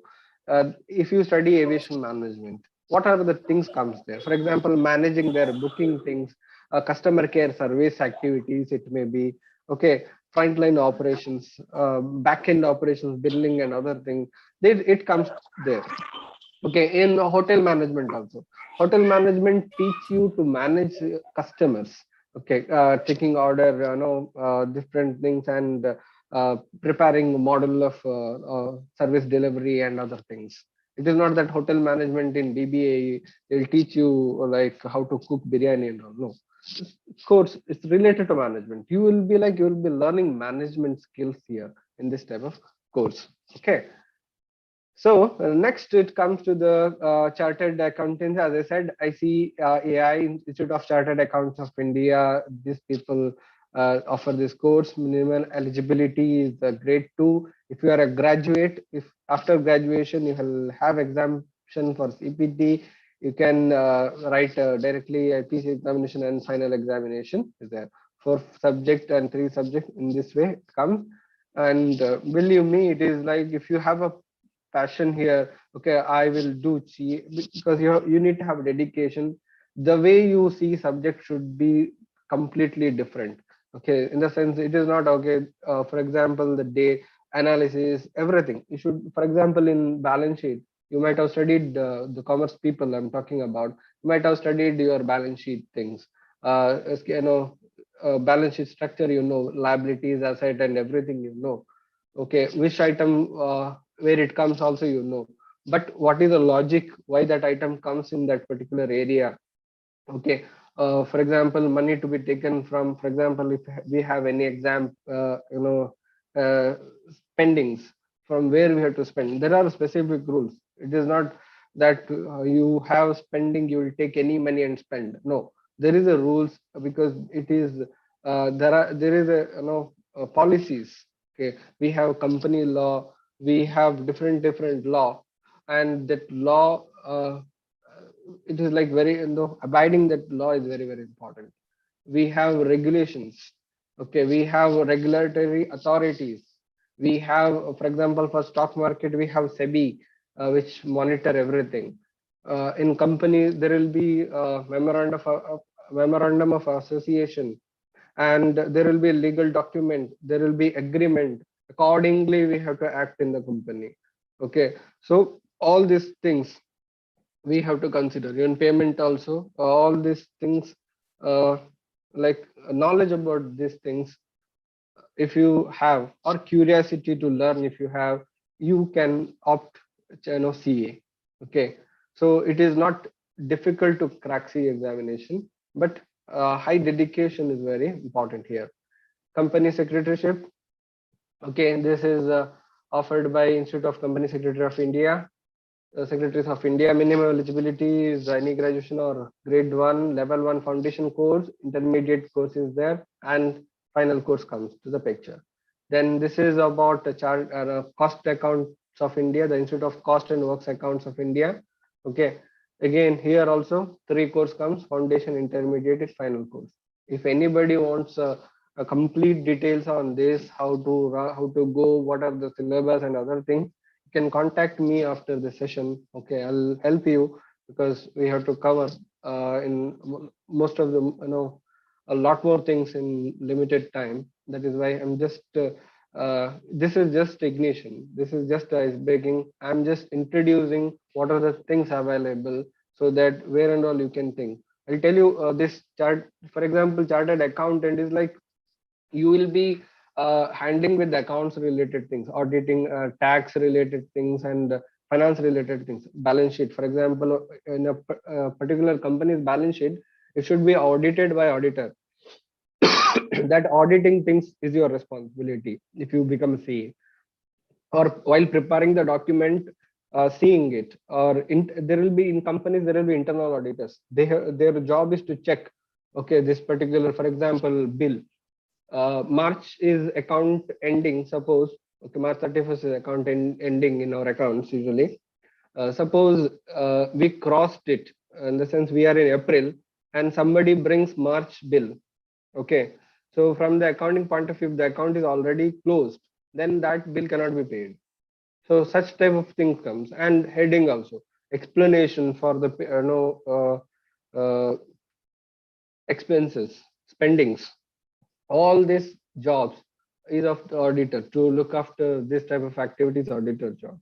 If you study aviation management, what are the things comes there? For example, managing their booking things, customer care service activities, it may be, okay, frontline operations, back-end operations, billing and other things, it comes there. Okay, in hotel management also. Hotel management teach you to manage customers. Okay, taking order, different things, and preparing model of service delivery and other things. It is not that hotel management in BBA will teach you like how to cook biryani and all. No, course it's related to management. You will be learning management skills here in this type of course. Okay, so next it comes to the chartered accountants. As I said, I see AI, Institute of Chartered Accountants of India. These people offer this course. Minimum eligibility is grade 2. If you are a graduate, if after graduation you will have exemption for CPT, you can write directly IPC examination and final examination is there. 4 subject and 3 subject in this way it comes. And believe me, it is like if you have a passion here, okay, I will do CA, because you need to have dedication. The way you see subject should be completely different. Okay, in the sense it is not okay. For example, the day analysis, everything. You should, for example, in balance sheet, you might have studied the commerce people I'm talking about. You might have studied your balance sheet things. Balance sheet structure, liabilities, asset, and everything. Okay, which item where it comes also, but what is the logic why that item comes in that particular area? Okay, for example, money to be taken from, for example, if we have any exam spendings, from where we have to spend, there are specific rules. It is not that you have spending, you will take any money and spend. No, there is a rules, because it is there is a policies. Okay, we have company law, we have different law, and that law it is like very, abiding that law is very important. We have regulations. Okay, we have regulatory authorities. We have, for example, for stock market we have SEBI, which monitor everything. In companies there will be memorandum of association, and there will be a legal document, there will be agreement. Accordingly we have to act in the company. Okay, so all these things we have to consider in payment also. All these things, like knowledge about these things, if you have, or curiosity to learn, if you have, you can opt CA. Okay, so it is not difficult to crack CA examination, but high dedication is very important here. Company secretaryship. Okay, this is offered by Institute of Company Secretary of India. Secretaries of India. Minimum eligibility is any graduation or grade 1, level 1 foundation course, intermediate course is there, and final course comes to the picture. Then this is about the chart, cost accounts of India, the Institute of Cost and Works Accounts of India. Okay. Again, here also 3 course comes: foundation, intermediate, final course. If anybody wants a complete details on this, how to go, what are the syllabus and other things, you can contact me after the session. Okay, I'll help you, because we have to cover in most of the, a lot more things in limited time. That is why I'm just this is just ignition, this is just ice breaking. I'm just introducing what are the things available, so that where and all you can think. I'll tell you this chart, for example, chartered accountant is like, you will be handling with accounts related things, auditing, tax related things, and finance related things. Balance sheet, for example, in a particular company's balance sheet, it should be audited by auditor. That auditing things is your responsibility if you become a CA, or while preparing the document, seeing it, or there will be, in companies there will be internal auditors. Their job is to check, okay, this particular, for example, bill, March is account ending, suppose, okay, March 31st is account ending in our accounts usually. Suppose we crossed it, in the sense we are in April, and somebody brings March bill. Okay, so from the accounting point of view, if the account is already closed, then that bill cannot be paid. So such type of thing comes, and heading also, explanation for the expenses, spendings, all these jobs is of the auditor to look after this type of activities. Auditor job.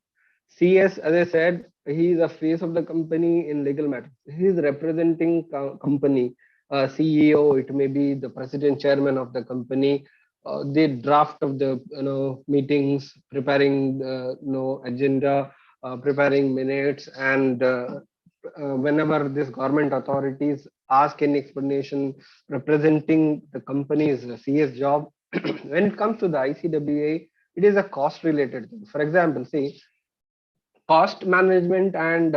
CS, as I said, he is a face of the company in legal matters. He is representing company, CEO, it may be the president, chairman of the company, the draft of the meetings, preparing the agenda, preparing minutes, and whenever this government authorities ask any explanation, representing the company's CS job. When it comes to the ICWA, it is a cost related thing. For example, see, cost management and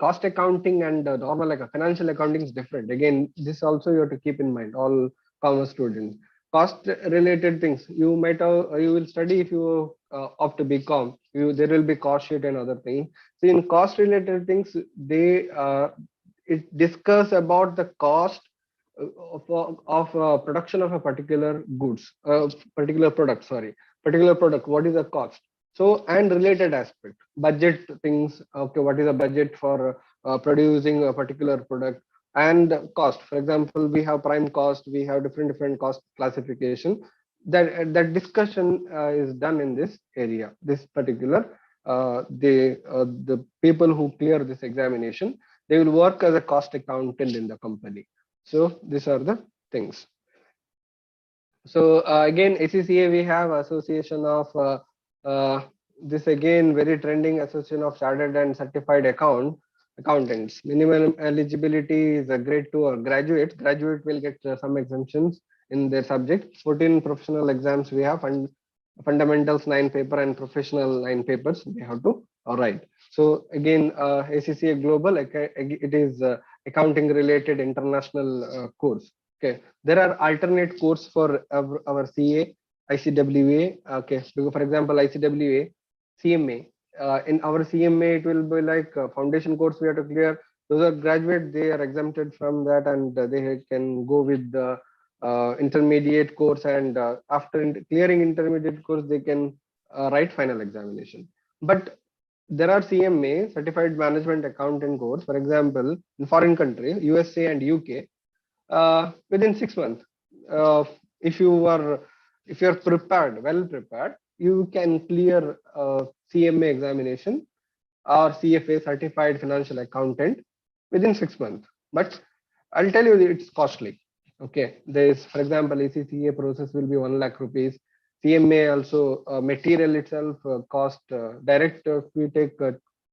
cost accounting and normal like a financial accounting is different. Again, this also you have to keep in mind, all commerce students. Cost related things you might you will study if you opt to BCom. There will be cost sheet and other things. So in cost related things, they it discuss about the cost of production of a particular goods, particular product. Sorry, particular product. What is the cost? So, and related aspect, budget things. Okay, what is the budget for producing a particular product, and cost. For example, we have prime cost, we have different cost classification. That discussion is done in this area. This particular the people who clear this examination, they will work as a cost accountant in the company. So these are the things. So again, ACCA, we have association of this, again very trending, association of chartered and certified accountants. Minimum eligibility is a grade 2 or graduate. Graduate will get some exemptions in their subject. 14 professional exams we have, and fundamentals 9 paper and professional 9 papers they have to write. So again, ACCA global, it is accounting related international course. Okay, there are alternate course for our CA, ICWA. Okay, so for example, ICWA, CMA. In our CMA, it will be like a foundation course we have to clear. Those are graduate, they are exempted from that, and they can go with the intermediate course, and after clearing intermediate course, they can write final examination. But there are CMA, Certified Management Accountant course, for example, in foreign country, USA and UK, within 6 months. If you are prepared, well prepared, you can clear CMA examination or CFA, Certified Financial Accountant, within 6 months. But I'll tell you, it's costly. Okay, there's, for example, ACCA process will be 1 lakh rupees. CMA also, material itself cost, direct if we take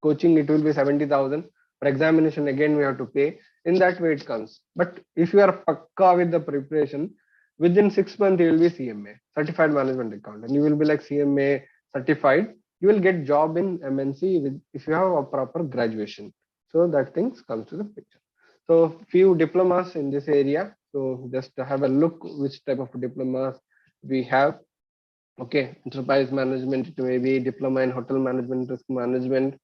coaching, it will be 70,000. For examination, again we have to pay. In that way it comes. But if you are pakka with the preparation, within 6 months you will be CMA, Certified Management Accountant, and you will be like CMA certified. you will get job in MNC with, if you have a proper graduation. So that things comes to the picture. So few diplomas in this area. So just to have a look which type of diplomas we have. Okay, enterprise management, it may be diploma in hotel management, risk management,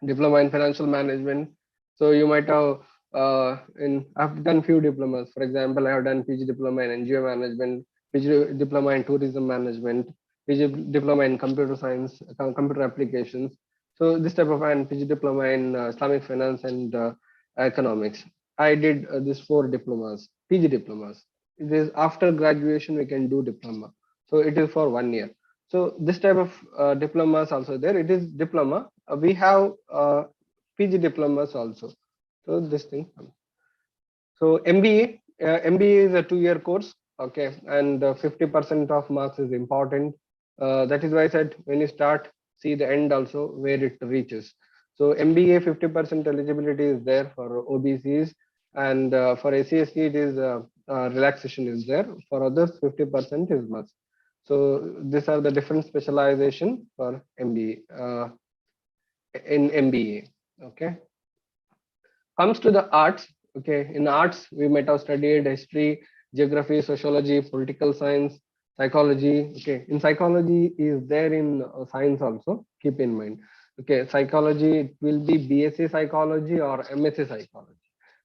diploma in financial management. So you might have I've done few diplomas. For example, I have done PG diploma in NGO management, PG diploma in tourism management, PG diploma in computer science, computer applications. So this type of, and PG diploma in Islamic finance and economics. I did these 4 diplomas, PG diplomas. It is after graduation we can do diploma. So it is for 1 year. So this type of diplomas also there. It is diploma. We have PG diplomas also. So this thing. So MBA, MBA is a 2-year course. Okay, and 50% of marks is important. That is why I said when you start, see the end also where it reaches. So MBA 50% eligibility is there for OBCs, and for ACST it is relaxation is there. For others 50% is must. So these are the different specialization for MBA in MBA. Okay. Comes to the arts. Okay, in arts we might have studied history, geography, sociology, political science, psychology. Okay, in psychology is there in science also. Keep in mind. Okay, psychology, it will be BSc psychology or MSc psychology.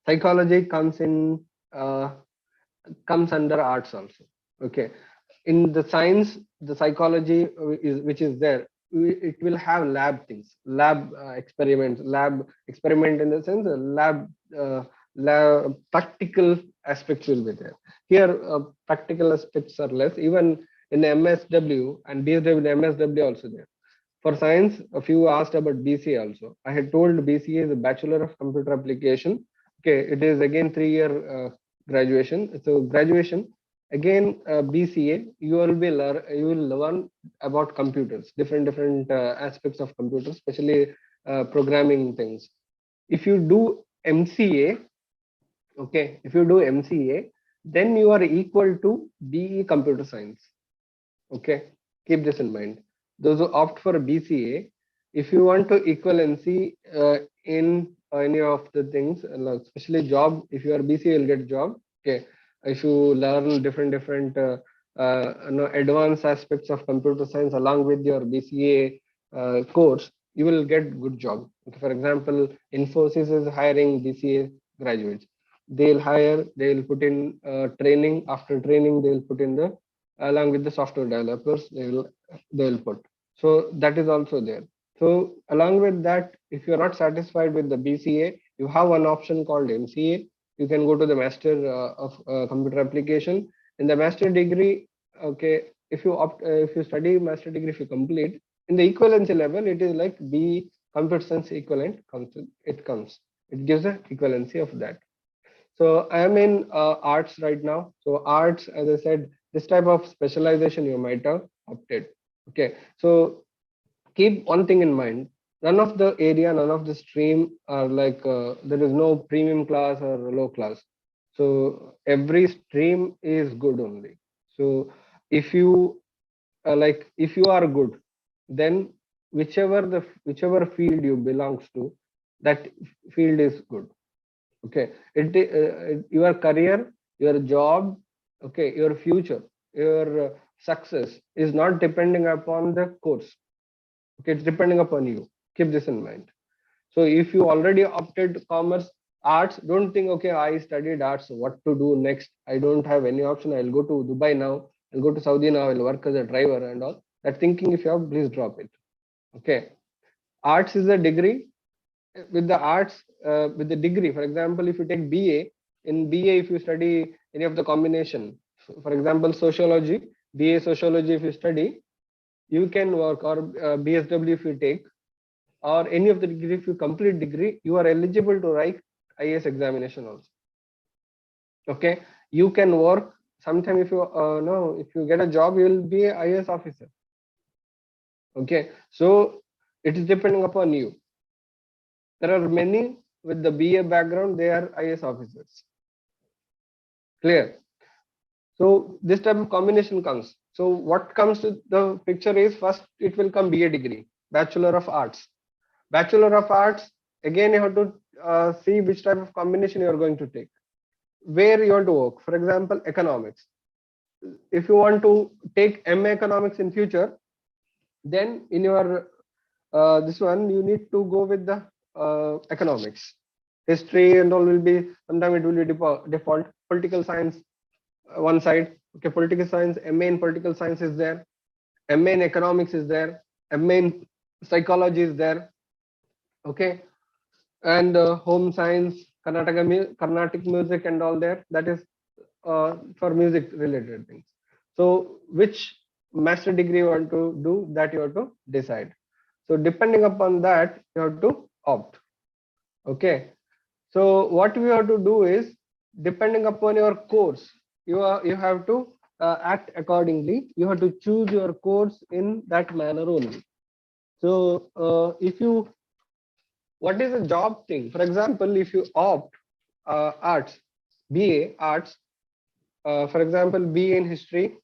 Psychology comes in comes under arts also. Okay, in the science, the psychology is which is there, it will have lab things, lab experiments, lab experiment in the sense lab practical aspects will be there. Here practical aspects are less. Even in MSW and BSW, MSW also there. For science, a few asked about BCA also. I had told BCA is a Bachelor of Computer Application. Okay, it is again 3-year graduation. So graduation, again BCA, you will learn about computers, different aspects of computers, especially programming things. If you do MCA, okay, if you do MCA, then you are equal to BE computer science. Okay, keep this in mind. Those who opt for BCA, if you want to equivalency in any of the things, especially job, if you are BCA, you'll get job. Okay, if you learn different advanced aspects of computer science along with your BCA course, you will get good job. Okay, for example, Infosys is hiring BCA graduates. They'll hire, they'll put in training. After training, they'll put in the, along with the software developers, they'll put. So that is also there. So along with that, if you're not satisfied with the BCA, you have one option called MCA. You can go to the Master of Computer Application. In the Master degree, okay, if you study Master degree, if you complete, in the equivalency level, it is like B Computer Science equivalent it gives a equivalency of that. So I am in arts right now. So arts, as I said, this type of specialization you might have opted. Okay, so keep one thing in mind. None of the area, none of the stream are like there is no premium class or low class. So every stream is good only. So if you if you are good, then whichever field you belongs to, that field is good. Okay, your career, your job, okay, your future, your success is not depending upon the course. Okay, it's depending upon you. Keep this in mind. So if you already opted commerce, arts, don't think, okay, I studied arts, what to do next? I don't have any option. I'll go to Dubai now. I'll go to Saudi now. I'll work as a driver and all. That thinking, if you have, please drop it. Okay, arts is a degree. With the arts, with the degree, for example, if you take BA, in BA, if you study any of the combination, for example, sociology, BA sociology, if you study, you can work, or BSW if you take, or any of the degree, if you complete degree, you are eligible to write IAS examination also. Okay, you can work sometime. If you if you get a job, you will be an IAS officer. Okay, so it is depending upon you. There are many with the BA background, they are IAS officers. Clear? So this type of combination comes. So what comes to the picture is, first it will come BA degree, Bachelor of Arts. Bachelor of Arts, again you have to see which type of combination you are going to take, where you want to work. For example, economics. If you want to take MA economics in future, then in your this one you need to go with the economics. History and all will be, sometimes it will be default. Political science, one side. Okay, political science, MA in political science is there, MA in economics is there, MA in psychology is there. Okay, and home science, Carnatic music and all there. That is for music related things. So which master degree you want to do, that you have to decide. So depending upon that, you have to opt. Okay. So what we have to do is, depending upon your course, you have to act accordingly. You have to choose your course in that manner only. So if you, what is a job thing? For example, if you opt arts, BA arts, for example, BA in history,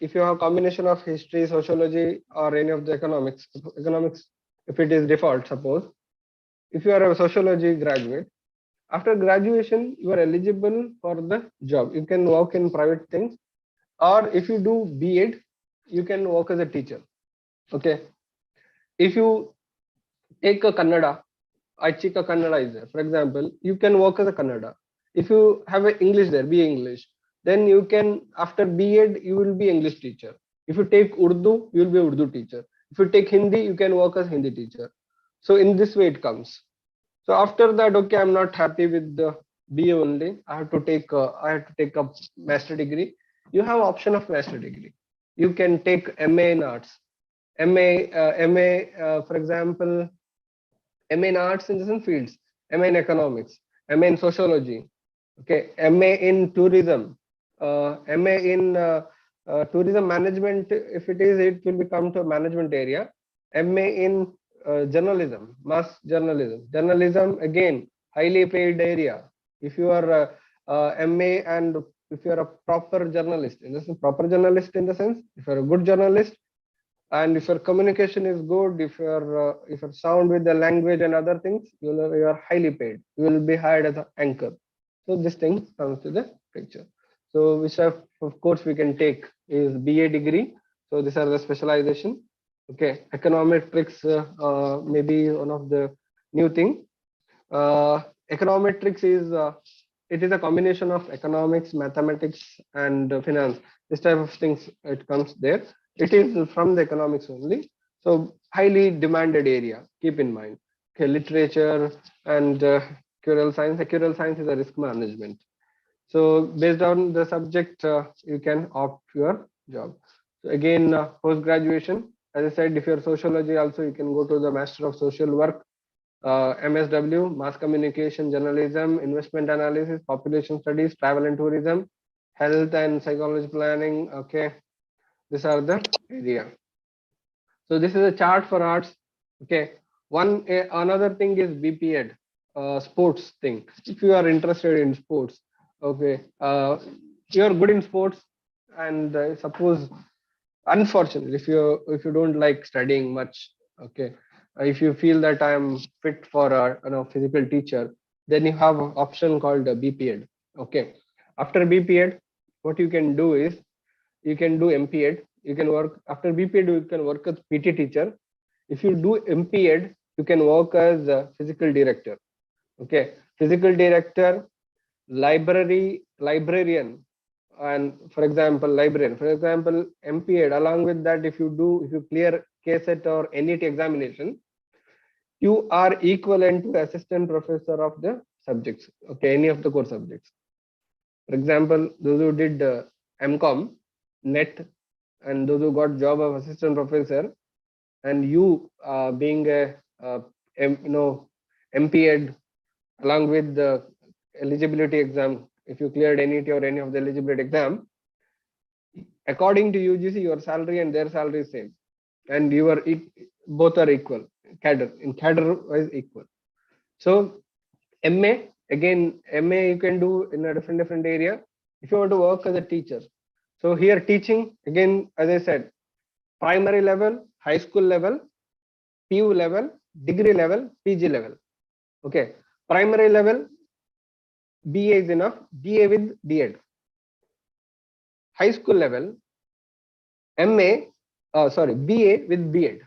if you have a combination of history, sociology, or any of the economics, if it is default, suppose, if you are a sociology graduate, after graduation, you are eligible for the job. You can work in private things, or if you do B.Ed, you can work as a teacher. Okay. If you take a Kannada, Aichika Kannada is there. For example, you can work as a Kannada. If you have a English there, BA English, then you can, after B.Ed, you will be English teacher. If you take Urdu, you will be Urdu teacher. If you take Hindi, you can work as Hindi teacher. So in this way it comes. So after that, okay, I'm not happy with the BA only. I have to take a master degree. You have option of master degree. You can take MA in arts, MA, for example, MA in arts in different fields, MA in economics, MA in sociology, okay, MA in tourism, MA in tourism management. If it is, it will become to a management area. MA in journalism, mass journalism again, highly paid area. If you are MA and if you are a proper journalist, in the sense, proper journalist in the sense, if you are a good journalist, and if your communication is good, if you're sound with the language and other things, you are highly paid. You will be hired as an anchor. So this thing comes to the picture. So which of course we can take is BA degree. So these are the specialization. Okay, econometrics maybe one of the new thing. Econometrics is it is a combination of economics, mathematics, and finance. This type of things it comes there. It is from the economics only. So highly demanded area. Keep in mind. Okay, literature and actuarial science. Actuarial science is a risk management. So based on the subject, you can opt your job. So again, post graduation. As I said, if you're sociology, also you can go to the Master of Social Work, MSW, Mass Communication, Journalism, Investment Analysis, Population Studies, Travel and Tourism, Health and Psychology Planning. Okay, these are the area. So this is a chart for arts. Okay, another thing is BPEd, sports thing. If you are interested in sports, okay, you are good in sports, and suppose, unfortunately, if you don't like studying much, okay, if you feel that I am fit for a physical teacher, then you have an option called BPEd. Okay, after BPEd, what you can do is you can do MPEd. You can work after BPEd. You can work as PT teacher. If you do MPEd, you can work as a physical director. Okay, physical director, librarian, and for example, librarian. For example, MPEd. Along with that, if you clear KSET or NEET examination, you are equivalent to assistant professor of the subjects. Okay, any of the core subjects. For example, those who did MCOM, NET, and those who got job of assistant professor, and you being a MPEd along with the eligibility exam, if you cleared NET or any of the eligibility exam, according to UGC, your salary and their salary is same, and you are both are equal. Cadre wise equal. So MA, again, MA you can do in a different area. If you want to work as a teacher, So here teaching, again, as I said, primary level, high school level, PU level, degree level, PG level. Okay, primary level, BA is enough, BA with B.Ed. High school level, BA with B.Ed.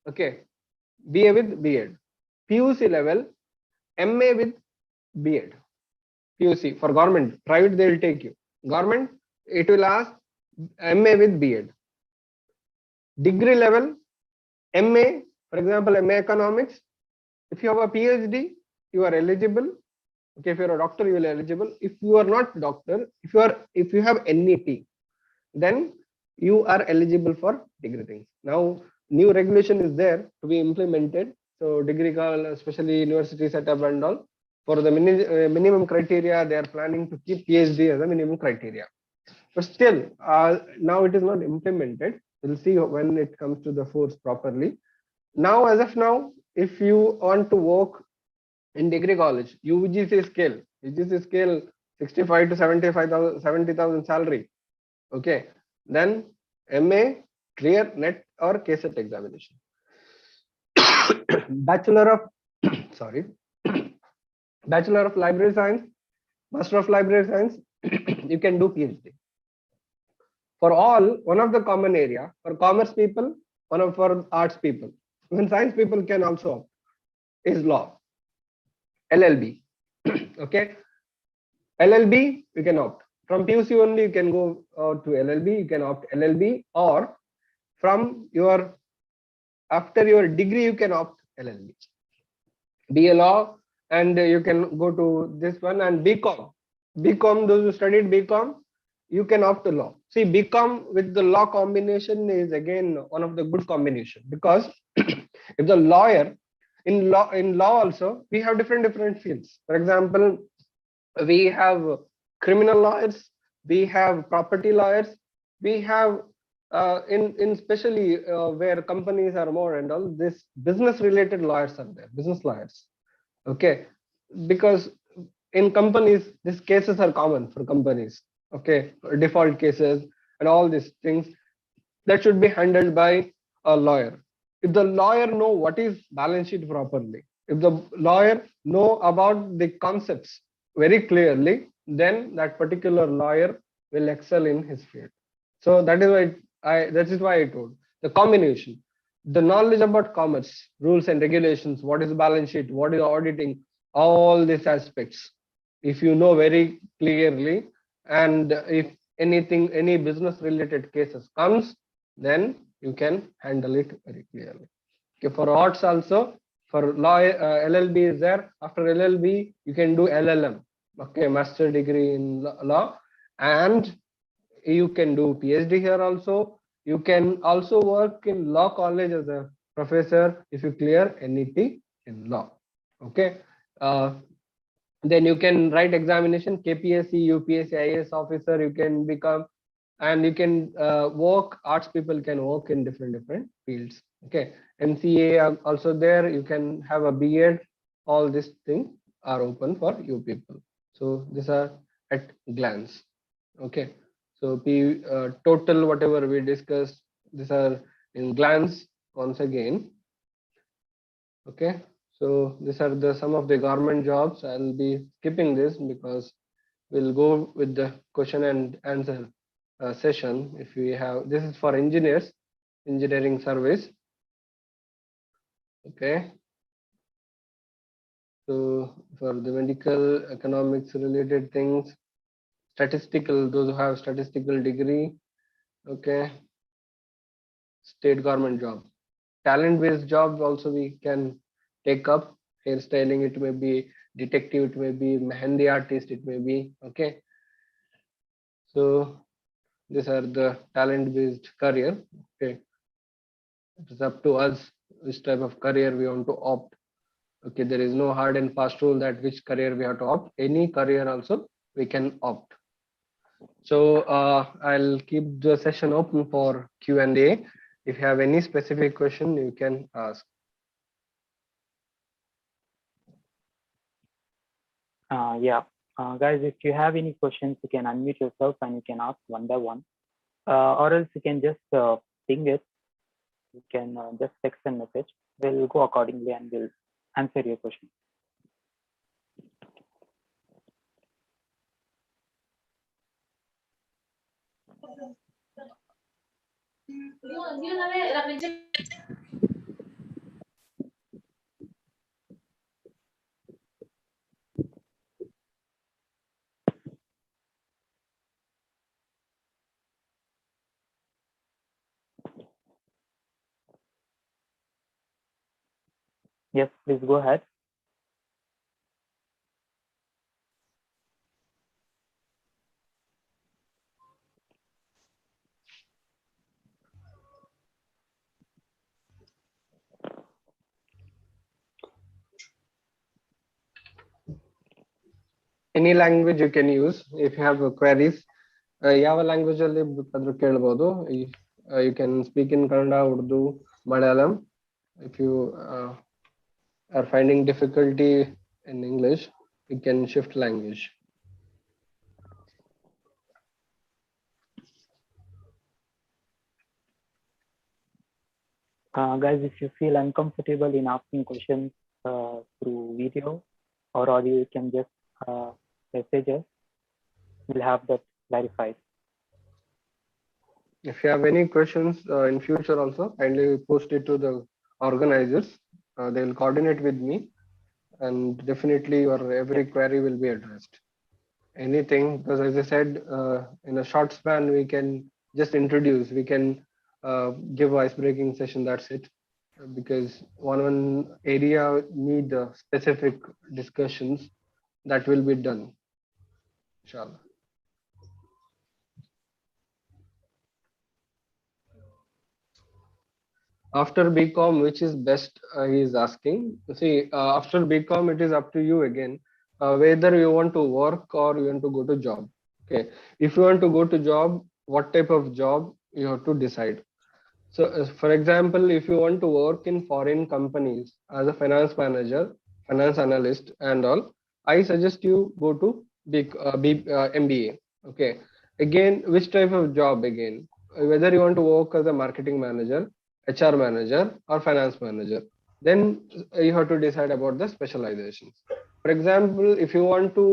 Okay, BA with B.Ed. PUC level, MA with B.Ed. PUC for government, private they will take you. Government, it will ask MA with B.Ed. Degree level, MA, for example, MA economics. If you have a PhD, you are eligible. Okay, if you're a doctor, you will be eligible. If you are not doctor, if you have NET, then you are eligible for degree things. Now, new regulation is there to be implemented. So degree, especially university setup and all, for the minimum criteria, they are planning to keep PhD as a minimum criteria. But still, now it is not implemented. We'll see when it comes to the force properly. Now, as of now, if you want to work in degree college, UGC scale, 65 to 75,000, 70,000 salary. Okay, then MA, clear NET or KCET examination. Bachelor of sorry, Bachelor of Library Science, Master of Library Science, you can do PhD. For all, one of the common area for commerce people, one of for arts people, even science people can also opt is law, LLB. Okay, LLB you can opt from PUC only. You can go to LLB. You can opt LLB, or from your after your degree you can opt LLB, BA law, and you can go to this one. And BCom, those who studied BCom, you can opt to law. See, BCom with the law combination is again one of the good combination, because if the lawyer in law also we have different fields. For example, we have criminal lawyers, we have property lawyers, we have in especially where companies are more and all, this business related lawyers are there, business lawyers. Okay, because in companies these cases are common for companies. Okay, default cases and all these things that should be handled by a lawyer. If the lawyer know what is balance sheet properly, if the lawyer know about the concepts very clearly, then that particular lawyer will excel in his field. So that is why I told the combination, the knowledge about commerce, rules and regulations, what is balance sheet, what is auditing, all these aspects. If you know very clearly, and if any business related cases comes, then you can handle it very clearly. Okay, for arts also, for law, LLB is there. After LLB, you can do LLM. Okay, master degree in law, and you can do PhD here also. You can also work in law college as a professor if you clear NET in law. Okay, then you can write examination, KPSC, UPSC, IAS officer. You can become, and you can work. Arts people can work in different fields. Okay, MCA also there. You can have a B.Ed. All these things are open for you people. So these are at glance. Okay, so total whatever we discussed, these are in glance once again. Okay, so these are the some of the government jobs. I'll be skipping this because we'll go with the question and answer session. If we have, this is for engineers, engineering service. Okay, so for the medical, economics related things, statistical, those who have statistical degree. Okay, state government job, talent based jobs also we can take up. Hairstyling, it may be detective, it may be mehendi artist, it may be. Okay, so these are the talent based career. Okay, it is up to us which type of career we want to opt. Okay, there is no hard and fast rule that which career we have to opt. Any career also we can opt. So I'll keep the session open for Q&A. If you have any specific question, you can ask. Yeah, Guys, if you have any questions, you can unmute yourself and you can ask one by one, or else you can just ping it. You can just text and message. We'll go accordingly and we'll answer your question. Yes, please go ahead. Any language you can use if you have queries. ಯಾವ language ಅಲ್ಲಿ ಬೇಕಾದ್ರೂ ಕೇಳಬಹುದು. You can speak in Kannada, Urdu, Malayalam. If you are finding difficulty in English, you can shift language. Guys, if you feel uncomfortable in asking questions through video or audio, you can just message us. We'll have that clarified. If you have any questions in future also, kindly post it to the organizers. They will coordinate with me, and definitely your every query will be addressed. Anything, because as I said, in a short span we can just introduce, we can give ice breaking session, that's it. Because one area need specific discussions, that will be done, inshallah. After BCom, which is best, he is asking. See, after BCom, it is up to you again, whether you want to work or you want to go to job. Okay, if you want to go to job, what type of job you have to decide. So, for example, if you want to work in foreign companies as a finance manager, finance analyst, and all, I suggest you go to MBA. Okay. Again, which type of job again? Whether you want to work as a marketing manager, HR manager, or finance manager, then you have to decide about the specializations. For example, if you want to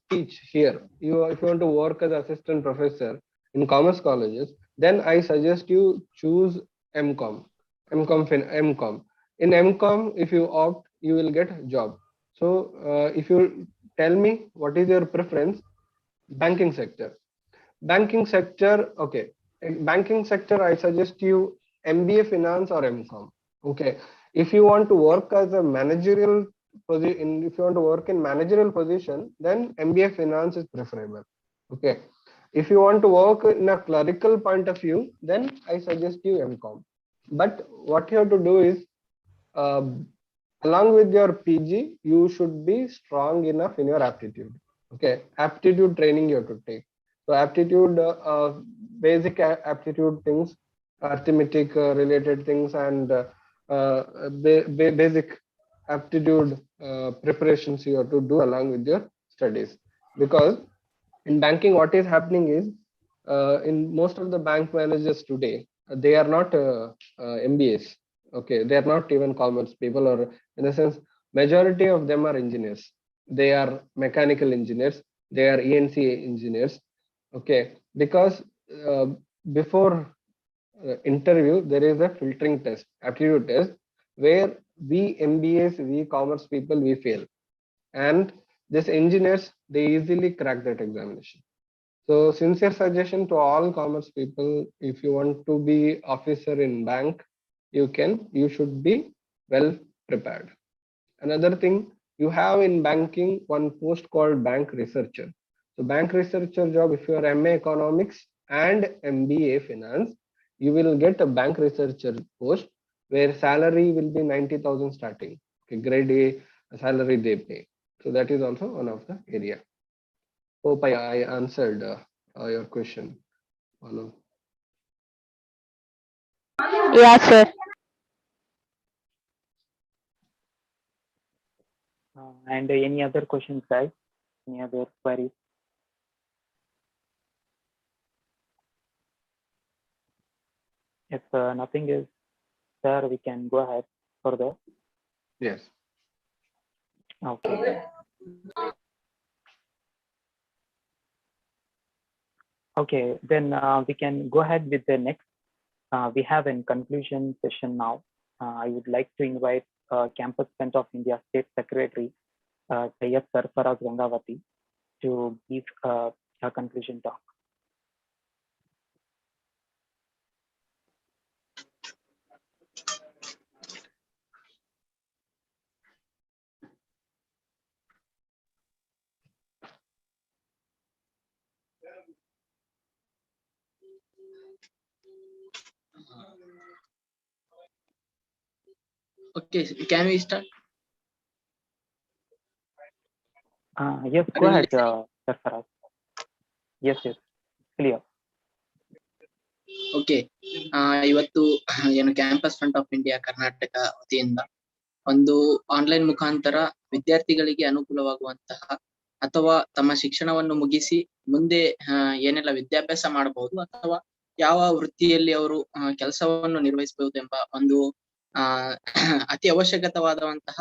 teach here, if you want to work as assistant professor in commerce colleges, then I suggest you choose MCom. MCom. In MCom, if you opt, you will get a job. So if you tell me what is your preference, banking sector. Banking sector, okay. In banking sector, I suggest you MBA finance or MCom. Okay. If you want to work as a managerial position, if you want to work in managerial position, then MBA finance is preferable. Okay. If you want to work in a clerical point of view, then I suggest you MCom. But what you have to do is, along with your PG, you should be strong enough in your aptitude. Okay, aptitude training you have to take. So aptitude, basic aptitude things, arithmetic related things, and basic aptitude preparations you have to do along with your studies. Because in banking, what is happening is, in most of the bank managers today, they are not MBAs. Okay, they are not even commerce people, or in the sense, majority of them are engineers. They are mechanical engineers, they are ENC engineers. Okay, because before interview, there is a filtering test, aptitude test, where we MBAs, we commerce people, we fail, and these engineers, they easily crack that examination. So sincere suggestion to all commerce people, if you want to be officer in bank, you should be well prepared. Another thing, you have in banking one post called bank researcher. So bank researcher job, if you are MA economics and MBA finance, you will get a bank researcher post where salary will be 90,000 starting. Okay, grade A salary they pay. So that is also one of the area. Hope I answered your question, Manu. Yeah, sir. And any other questions, guys? Any other queries? If nothing is there, we can go ahead further. Yes. Okay. Okay, then we can go ahead with the next. We have a conclusion session now. I would like to invite Campus Front of India State Secretary Sayyid Sarfaraz Gangavati to give a conclusion talk. Okay, can we start? Yes, go ahead, Sarfaraz. Yes, clear. Okay, ಇವತ್ತು ಏನು campus front of India Karnataka ವತಿಯಿಂದ ಒಂದು online ಮುಖಾಂತರ ವಿದ್ಯಾರ್ಥಿಗಳಿಗೆ ಅನುಕೂಲವಾಗುವಂತಹ ಅಥವಾ ತಮ್ಮ ಶಿಕ್ಷಣವನ್ನು ಮುಗಿಸಿ ಮುಂದೆ ಏನೆಲ್ಲ ವಿದ್ಯಾಭ್ಯಾಸ ಮಾಡಬಹುದು ಅಥವಾ ಯಾವ ವೃತ್ತಿಯಲ್ಲಿ ಅವರು ಕೆಲಸವನ್ನು ನಿರ್ವಹಿಸಬಹುದು ಎಂಬ ಒಂದು ಅತಿ ಅವಶ್ಯಕವಾದಂತಹ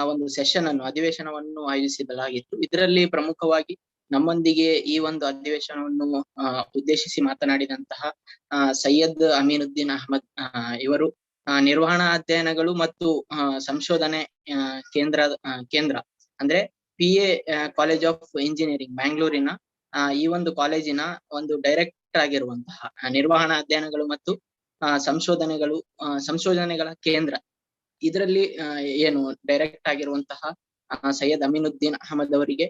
ಒಂದು ಸೆಷನ್ ಅನ್ನು ಅಧಿವೇಶನವನ್ನು ಆಯೋಜಿಸಲಾಗಿತ್ತು. ಇದರಲ್ಲಿ ಪ್ರಮುಖವಾಗಿ ನಮ್ಮೊಂದಿಗೆ ಈ ಒಂದು ಅಧಿವೇಶನವನ್ನು ಉದ್ದೇಶಿಸಿ ಮಾತನಾಡಿದಂತಹ ಸೈಯದ್ ಅಮೀನುದ್ದೀನ್ ಅಹಮದ್ ಇವರು ನಿರ್ವಹಣಾ ಅಧ್ಯಯನಗಳು ಮತ್ತು ಸಂಶೋಧನೆ ಕೇಂದ್ರ ಅಂದ್ರೆ PA ಕಾಲೇಜ್ ಆಫ್ ಇಂಜಿನಿಯರಿಂಗ್ ಬ್ಯಾಂಗ್ಳೂರಿನ ಈ ಒಂದು ಕಾಲೇಜಿನ ಒಂದು ಡೈರೆಕ್ಟರ್ ಆಗಿರುವಂತಹ ನಿರ್ವಹಣಾ ಅಧ್ಯಯನಗಳು ಮತ್ತು ಸಂಶೋಧನೆಗಳ ಕೇಂದ್ರ, ಇದರಲ್ಲಿ ಏನು ಡೈರೆಕ್ಟ್ ಆಗಿರುವಂತಹ ಸೈಯದ್ ಅಮೀನುದ್ದೀನ್ ಅಹಮದ್ ಅವರಿಗೆ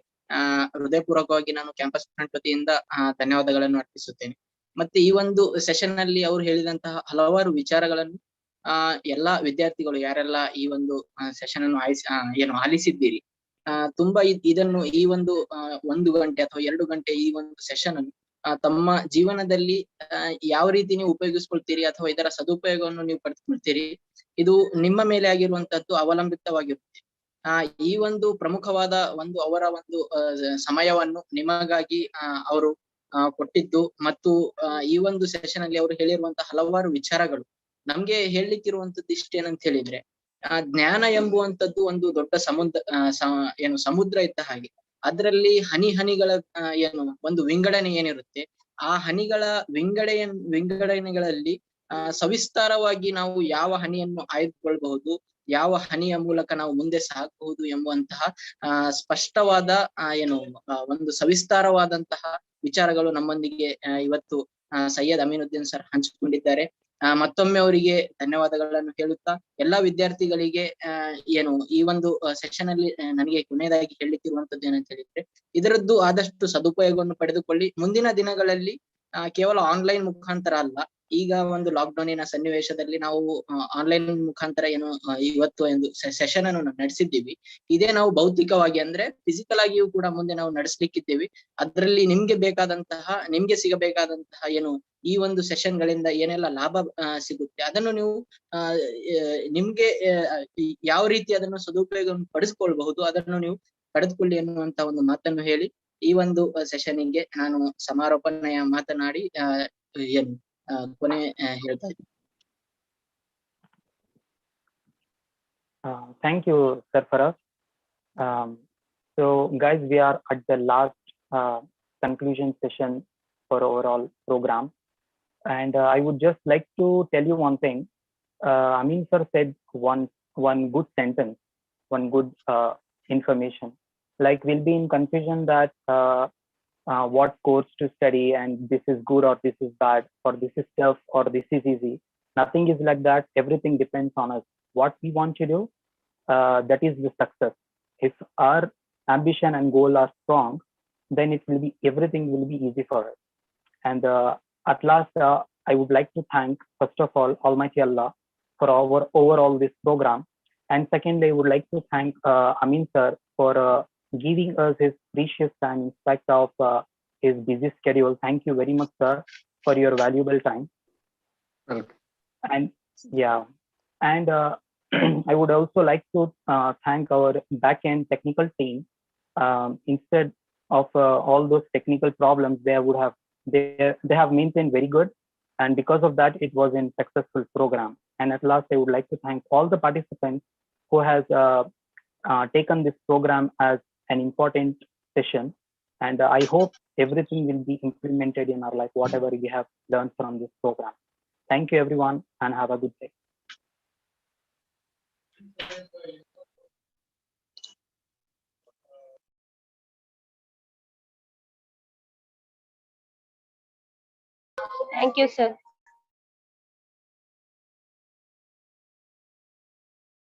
ಹೃದಯಪೂರ್ವಕವಾಗಿ ನಾನು ಕ್ಯಾಂಪಸ್ ಫ್ರಂಟ್ ವತಿಯಿಂದ ಧನ್ಯವಾದಗಳನ್ನು ಅರ್ಪಿಸುತ್ತೇನೆ. ಮತ್ತೆ ಈ ಒಂದು ಸೆಷನ್ ನಲ್ಲಿ ಅವರು ಹೇಳಿದಂತಹ ಹಲವಾರು ವಿಚಾರಗಳನ್ನು ಎಲ್ಲಾ ವಿದ್ಯಾರ್ಥಿಗಳು ಯಾರೆಲ್ಲ ಈ ಒಂದು ಸೆಷನ್ ಅನ್ನು ಆಲಿಸಿದ್ದೀರಿ, ತುಂಬಾ ಇದನ್ನು ಈ ಒಂದು 1 ಗಂಟೆ ಅಥವಾ 2 ಗಂಟೆ ಈ ಒಂದು ಸೆಷನ್ ಅನ್ನು ತಮ್ಮ ಜೀವನದಲ್ಲಿ ಯಾವ ರೀತಿ ನೀವು ಉಪಯೋಗಿಸ್ಕೊಳ್ತೀರಿ ಅಥವಾ ಇದರ ಸದುಪಯೋಗವನ್ನು ನೀವು ಪಡೆದುಕೊಳ್ತೀರಿ, ಇದು ನಿಮ್ಮ ಮೇಲೆ ಆಗಿರುವಂತದ್ದು ಅವಲಂಬಿತವಾಗಿರುತ್ತೆ. ಈ ಒಂದು ಪ್ರಮುಖವಾದ ಅವರ ಒಂದು ಸಮಯವನ್ನು ನಿಮಗಾಗಿ ಅವರು ಕೊಟ್ಟಿದ್ದು ಮತ್ತು ಈ ಒಂದು ಸೆಷನ್ ಅಲ್ಲಿ ಅವರು ಹೇಳಿರುವಂತಹ ಹಲವಾರು ವಿಚಾರಗಳು ನಮ್ಗೆ ಹೇಳಲಿಕ್ಕಿರುವಂತದ್ದು ಇಷ್ಟೇನಂತ ಹೇಳಿದ್ರೆ, ಜ್ಞಾನ ಎಂಬುವಂತದ್ದು ಒಂದು ದೊಡ್ಡ ಸಮುದ್ರ ಇದ್ದ ಹಾಗೆ. ಅದರಲ್ಲಿ ಹನಿಗಳ ಒಂದು ವಿಂಗಡಣೆ ಏನಿರುತ್ತೆ, ಆ ಹನಿಗಳ ವಿಂಗಡಣೆಗಳಲ್ಲಿ ಸವಿಸ್ತಾರವಾಗಿ ನಾವು ಯಾವ ಹನಿಯನ್ನು ಆಯ್ದುಕೊಳ್ಬಹುದು, ಯಾವ ಹನಿಯ ಮೂಲಕ ನಾವು ಮುಂದೆ ಸಾಗಬಹುದು ಎಂಬುವಂತಹ ಸ್ಪಷ್ಟವಾದ ಒಂದು ಸವಿಸ್ತಾರವಾದಂತಹ ವಿಚಾರಗಳು ನಮ್ಮೊಂದಿಗೆ ಇವತ್ತು ಸೈಯದ್ ಅಮೀನುದ್ದೀನ್ ಸರ್ ಹಂಚಿಕೊಂಡಿದ್ದಾರೆ. ಮತ್ತೊಮ್ಮೆ ಅವರಿಗೆ ಧನ್ಯವಾದಗಳನ್ನು ಹೇಳುತ್ತಾ ಎಲ್ಲಾ ವಿದ್ಯಾರ್ಥಿಗಳಿಗೆ ಈ ಒಂದು ಸೆಷನ್ ಅಲ್ಲಿ ನನಗೆ ಕೊನೆಯದಾಗಿ ಹೇಳಲಿಕ್ಕಿರುವಂತದ್ದು ಏನಂತ ಹೇಳಿದ್ರೆ, ಇದರದ್ದು ಆದಷ್ಟು ಸದುಪಯೋಗವನ್ನು ಪಡೆದುಕೊಳ್ಳಿ. ಮುಂದಿನ ದಿನಗಳಲ್ಲಿ ಕೇವಲ ಆನ್ಲೈನ್ ಮುಖಾಂತರ ಅಲ್ಲ, ಈಗ ಒಂದು ಲಾಕ್ಡೌನಿನ ಸನ್ನಿವೇಶದಲ್ಲಿ ನಾವು ಆನ್ಲೈನ್ ಮುಖಾಂತರ ಇವತ್ತು ಒಂದು ಸೆಷನ್ ಅನ್ನು ನಡೆಸಿದ್ದೀವಿ. ಇದೇ ನಾವು ಭೌತಿಕವಾಗಿ ಅಂದ್ರೆ ಫಿಸಿಕಲ್ ಆಗಿಯೂ ಕೂಡ ಮುಂದೆ ನಾವು ನಡೆಸಲಿಕ್ಕಿದ್ದೇವೆ. ಅದರಲ್ಲಿ ನಿಮ್ಗೆ ಸಿಗಬೇಕಾದಂತಹ ಈ ಒಂದು ಸೆಷನ್ ಗಳಿಂದ ಏನೆಲ್ಲ ಲಾಭ ಸಿಗುತ್ತೆ ಅದನ್ನು ನೀವು ನಿಮ್ಗೆ ಯಾವ ರೀತಿ ಅದನ್ನು ಸದುಪಯೋಗವನ್ನು ಪಡಿಸ್ಕೊಳ್ಬಹುದು ಅದನ್ನು ನೀವು ಪಡೆದುಕೊಳ್ಳಿ ಎನ್ನುವಂತ ಒಂದು ಮಾತನ್ನು ಹೇಳಿ ಈ ಒಂದು ಸೆಷನ್ಗೆ ನಾನು ಸಮಾರೋಪನೆಯ ಮಾತನಾಡಿ ಕೊನೆ ಹೇಳ್ತಾ ಇದ್ದೀನಿ. Thank you, Sarfaraz. So guys, we are at the last conclusion session for overall program, and I would just like to tell you one thing. Amin sir said one good sentence, one good information. Like, we'll be in confusion that what course to study and this is good or this is bad, or this is tough or this is easy. Nothing is like that. Everything depends on us. What we want to do, that is the success. If our ambition and goal are strong, then everything will be easy for us. And at last, I would like to thank, first of all, Almighty Allah for our overall this program. And secondly, I would like to thank Amin sir for giving us his precious time in spite of his busy schedule. Thank you very much, sir, for your valuable time. Okay. And yeah, and I would also like to thank our back-end technical team. of all those technical problems, they have maintained very good, and because of that, it was a successful program. And at last, I would like to thank all the participants who has taken this program as an important session. And I hope everything will be implemented in our life, whatever we have learned from this program. Thank you, everyone, and have a good day. Thank you, sir.